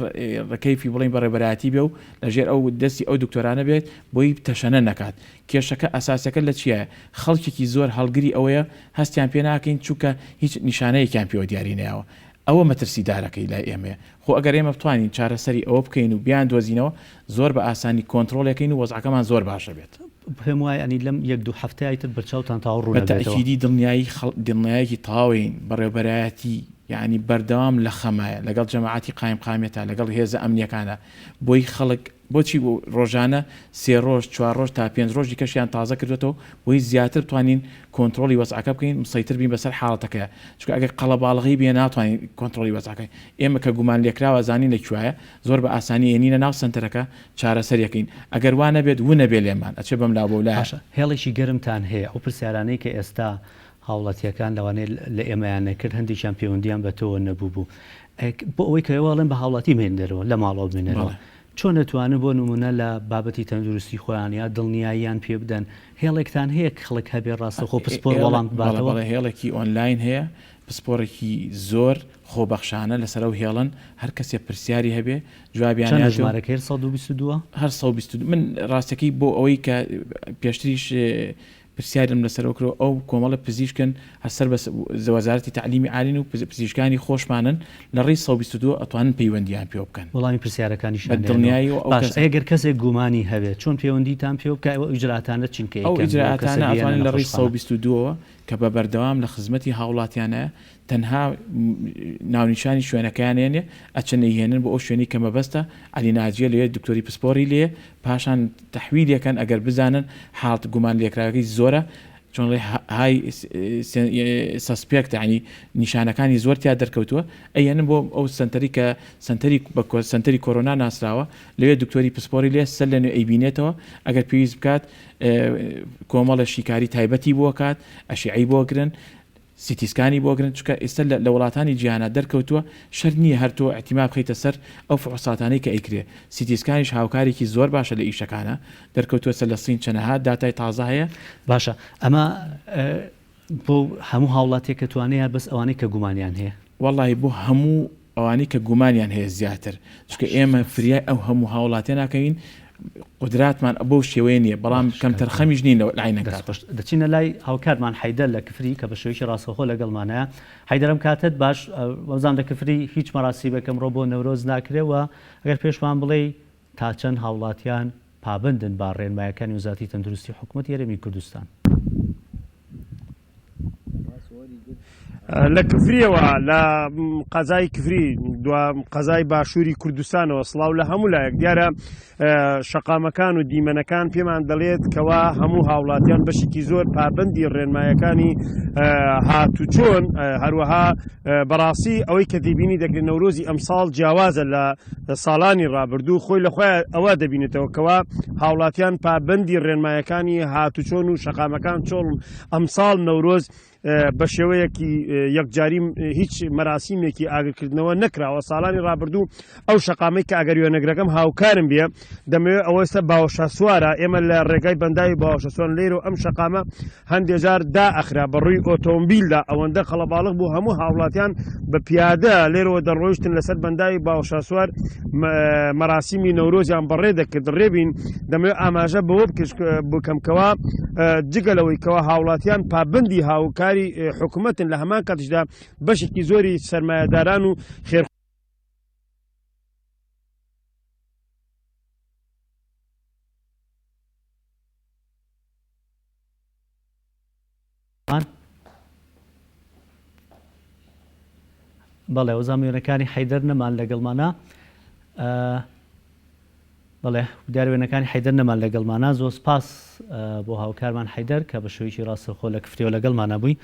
ڕکەیفی بڵین بەڕێبەراتی بێ و لە ژێر ئەو دەستی ئەو دکتۆرانە بێت بۆی تەشەنە نەکات کێشەکە ئەساسەکە لە چییە خەڵکێکی زۆر هەڵگری ئەوەیە هەستیان پێ ناکەین چووکە هیچ نیشانەیەکیان پێوە دیاری نەیەوە ئەوە مەترسیدارەکەی لای ئێمەیە خۆ ئەگەر ئێمە بتوانین چارەسەری ئەوە بکەین و بیان دۆزینەوە زۆر بە ئاسانی کۆنتترۆلەکەین و وەزعەکەمان زۆر باشە بێت پێم وایە ئەنی لەم یەک دوو هەفتەیەتر بەرچاوتان تاوە ڕوونەتەکیدی دڵنیایەکی تاوین بەڕێوەبەرایەتی یعنی بەردەوام لە خەمایە لەگەڵ جەماعەتی قایمقامێتە لەگەڵ هێزە ئەمنیەکانە بۆی خەڵک بۆچی بۆ ڕۆژانە سێ ڕۆژ چوار ڕۆژ تا پێنج ڕۆژی کەشیان تازە کردوێتەوە بۆی زیاتر توانین کۆنتترۆلی وەزعەکە بکەین مسەیتر بین بەسەر حاڵەتەکەیە چونکە ئەگەر قەڵەباڵغی بێ ناتوانین کۆنتترۆلی وەزعەکەی ئێمە کە گومان لێکراوە زانین لەکوایە زۆر بە ئاسانی ێنینە ناو سنتەرەکە چارەسەریەکەین ئەگەر وانە بێت وونە بێ لێمان ئەچێ بەم لا بۆ لاشە هێڵێکی گەرمتان هەیە ئەو پرسیارانەی کە ئێستا هاوڵاتیەکان لەوانەیە لە ئێمەیان نەکرد هەندێکیان پەیوەندیان بە تۆوە نەبوو بوو بۆ ئەوەی کە ئێوەڵێن بە هاوڵاتی مێنەرەوە لە ماڵەوە بێنەرەوە چۆن نەتوانن بۆ نمونە لە بابەتی تەندروستی خۆیان یا دڵنیاییان پێ بدەن هێڵێکتان هەیە خەڵک هەبێ ڕاستەخۆ پسپۆر وەڵام باتەوە هێڵێکی ئۆنلاین هەیە پسپۆرێکی زۆر خۆبەخشانە لەسەر و هێڵن هەر کەسێ پرسیاری هەبێ جوابیان ژمارەکەی 122 هەر 122 من ڕاستەکەی بۆ ئەوەی کە پێشتریش پرسیارم لەسەرۆکرۆ ئەو کۆمەڵە پزیشکن هەسەر بە وەزارەتی تعلیمی عالین و پزیشکانی خۆشمانن لە ڕێی 122 ئەتوانن پەیوەندیان پێ بکەن وەڵامی پرسیارەکانیشان دڵنیایی ئەگەر کەسێک گومانی هەبێت چۆن پەیوەندیتان پێ بکە ئەوە ئیجراتانە چینکە ئەو ئیجراتانە ئەتوانن لە ڕێی 122 کە بە بەردەوام لە خزمەتی هاوڵاتیانە تەنها ناونیشانی شوێنەکانێنێ ئەچەنەیهێنن بۆ ئەو شوێنی کە مەبەستە علی ناجیە لێ دکتۆری پسپۆری لێ پاشان تەحویلەکەن ئەگەر بزانن حاڵت گومان لێکراوەکەی زۆرە چۆن های سەسپێکت ینی نیشانەکانی زۆرتیا دەرکەوتووە ئەیەنن بۆ ئەو سنتەری کە سنتەری کۆرۆنا ناسراوە لەوێ دکتۆری پسپۆری لێ سەر لە نوێ ئەیبینێتەوە ئەگەر پێویست بکات کۆمەڵە شیکاری تایبەتی بۆ کات ئەشیعی بۆ گرن سیتیسکانی بۆ گرن چکە ئێستا لە وڵاتانی جیهانە دەرکەوتووە شەر نییە هەرتۆ احتیمام بخەیتە سەر ئەو فحوساتانەی کە ئەیکرێ سیتیسکانیش هاوکارێکی زۆر باشە لە ئیشەکانە دەرکەوتووە سەر لە سین چەنەها داتای تازە هەیە باشە ئەمە بۆ هەموو هاوڵاتێک کە توانەیە بەس ئەوانەی کە گومانیان هەیە وەڵی بۆ هەموو ئەوانەی کە گومانیان هەیە زیاتر چکە ئێمە فریای ئەو هەموو هاوڵاتێ ناکەوین قدراتمان ئەبەو شێوەیە نیە بەڵام کەم تەرخەمیش نین لە لاینەکە دەچینە لای هاوکارمان حیدەر لە کفری کە بە شێوەیەکی ڕاستەخۆ لەگەڵمانەیە حیدەرم کاتت باش وەزان لە کفری هیچ مەراسیبەکەم ڕۆ بۆ نەورۆز ناکرێەوە ئەگەر پێشمان بڵێ تا چەند هاوڵاتیان پابندن با ڕێنمایەکانی وزارەتی تەندروستی حکوومەت هەرێمی کوردستان لە کفریەوە لە قەزای کفری دو قەزای باشووری کوردستانەوە سڵاو لە هەموو لایەک دیارە شەقامەکان و دیمەنەکان پێمان دەڵێت کەوا هەموو هاوڵاتیان بەشێکی زۆر پابندی ڕێنمایەکانی هاتوچۆن هەروەها بەڕاستی ئەوەی کە دەبینی دەکرێت نەورۆزی ئەمساڵ جیاوازە لە ساڵانی ڕابردوو خۆی لەخۆی ئەوە دەبینێتەوە کەوا هاوڵاتیان پابندی ڕێنمایەکانی هاتوچۆن و شەقامەکان چۆڵ ئەمساڵ نەورۆز بە شێوەیەکی یەکجاری هیچ مەراسیمێکی ئاگرکردنەوە نەکراوە ساڵانی ڕابردوو ئەو شەقامی کە ئەگەریۆنەگرەکەم هاوکارم بێ دەمەوێت ئەوەستە باوەشە سوارە ئێمە لە ڕێگای بەنداوی باوەشە سوان لێرە ئەم شەقامە هەندێک جار دائەخرا بەڕووی ئۆتۆمبیلدا ئەوەندە خەڵەباڵغ بوو هەموو هاوڵاتیان بە پیادە لێرەوە دەڕۆیشتن لەسەر بەنداوی باوەشە سوار مەراسیمی نەورۆزیان بەڕێ دەکرد ڕێبین دەمەوێت ئاماژە بەوە بکەمکەوە جگەلەوەی کەوا هاوڵاتیان پابندی هاوکاری حکوومەتن لە هەمان کاتیشدا بەشێکی زۆری سەرمایەداران و خێر بەڵێ ئەو زانیاریەکانی حەیدەر نەمان لەگەڵمانە بەڵێ دیاروێنەکانی حەیدەر نەمان لەگەڵمانە زۆر سپاس بۆ هاوکارمان حەیدەر کە بە شێوەیەکی ڕاستەخۆ لە کفتەوە لەگەڵمانە بووی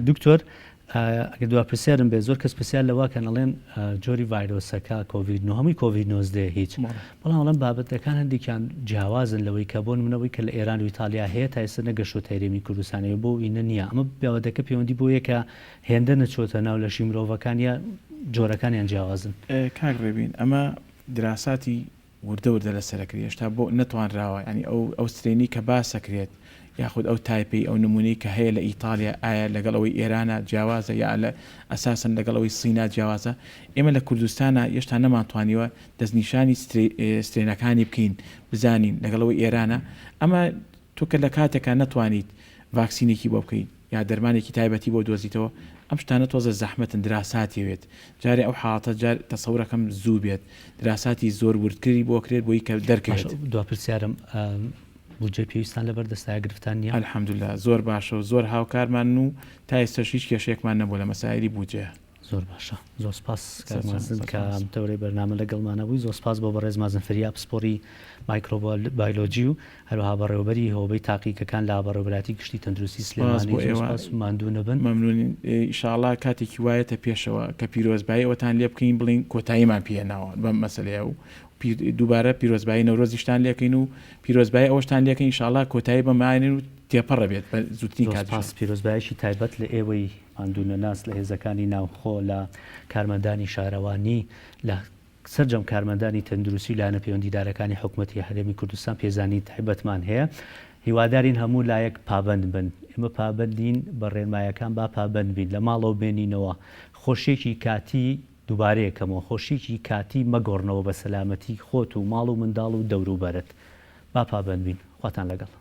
دکتۆر ئەگەر دوا پرسیارم بێ زۆر کەس پرسیار لەوە کە نەڵێن جۆری ڤایرۆسەکە کۆڤید هەمووی کۆڤید 19 هیچ بەڵام وەڵام بابەتەکان هەندێکیان جیاوازن لەوەی کە بۆ نمونەوەی کە لە ئێران و ئیتالیا هەیە تا ئێستا نەگەشتۆ هەرێمی کوردستانەوە بۆ ئینە نییە ئەمە بابەتەکە پەیوەندی بۆ یەکە هێندە نەچۆتە ناو لەشی مرۆڤەکانیە جۆرەکانیان جیاوازن کاک ڕێبین ئەمە دراساتی وردە لە سەرکری هێشتا بۆ نەتوانراوە ینی ئەو سترێنی کە باسەکرێت یاخود ئەو تایپی ئەو نمونەی کە هەیە لە ئیتالیا ئایا لەگەڵەوەی ئێرانە جیاوازە یا لە ئەساسن لەگەڵەوەی سینا جیاوازە ئێمە لە کوردستانە هێشتا نەمانتوانیوە دەستنیشانی سترێنەکانی بکەین بزانین لەگەڵەوەی ئێرانە ئەمە تۆکە لە کاتێکە نەتوانیت ڤاکسینێکی بۆ بکەیت یا دەرمانێکی تایبەتی بۆ دۆزیتەوە ئەم شتانە تۆزە زەحمەتن دراساتیوێت جارێ ئەو حاڵاتە جار تەسەورەکەم زوو بێت دراساتی زۆر وردکردی بۆ کرێت بۆی کە دەرکەوێت دوا پرسیارم بودجێ پێویستان لەبەر دەستای گرفتان نیە ئەلحەمدوللا زۆر باشە و زۆر هاوکارمان و تا ئێستا هیچ کێشەیەکمان نەبوو لە مەسایلی بودجێ زۆر باشە زۆر سپاس کە ئەم تەورەی بەرنامە لەگەڵمانە بووی زۆر سپاس بۆ بەڕێز مازن فریاب پسپۆری مایکرۆبایۆلۆجی و هەروەها بەڕێوەبەری هۆبەی تاقیکەکان لە بەڕێوەبەتی گشتی تەندروستی سلێمانی ماندوو نەبن مەمنونین ئینشاءڵڵا کاتێکی وایەتە پێشەوە کە پیرۆزبایی ئەوەتان لێ بکەین بڵین کۆتاییمان پێناوە بەم مەسەلەیە و دووبارە پیرۆزبایی نەورۆزیشتان لێکەین و پیرۆزبایی ئەوشتان لێکەین ئینشاءالله کۆتایی بەمانێن و تێپەڕە بێت بە زووتنی کات پیرۆزبایشی تایبەت لە ئێوەی ئاندونە ناس لە هێزەکانی ناوخۆ لە کارمەندانی شارەوانی لە سەررجەم کارمەندانی تەندروستی لاەنە پەیوەندیدارەکانی حکوومەتی هەرێمی کوردستان پێزانی تایبەتمان هەیە هیوادارین هەموو لایەک پابند بن ئێمە پابندین بە ڕێنمایەکان با پابند بین لە ماڵەوە بێنینەوە خۆشیێکی کاتی دووبارەیەکەمەوە خۆشیێکی کاتی مەگۆڕنەوە بە سەلامەتی خۆت و ماڵ و منداڵ و دەوروبەرت با پابند بین خواتان لەگەڵ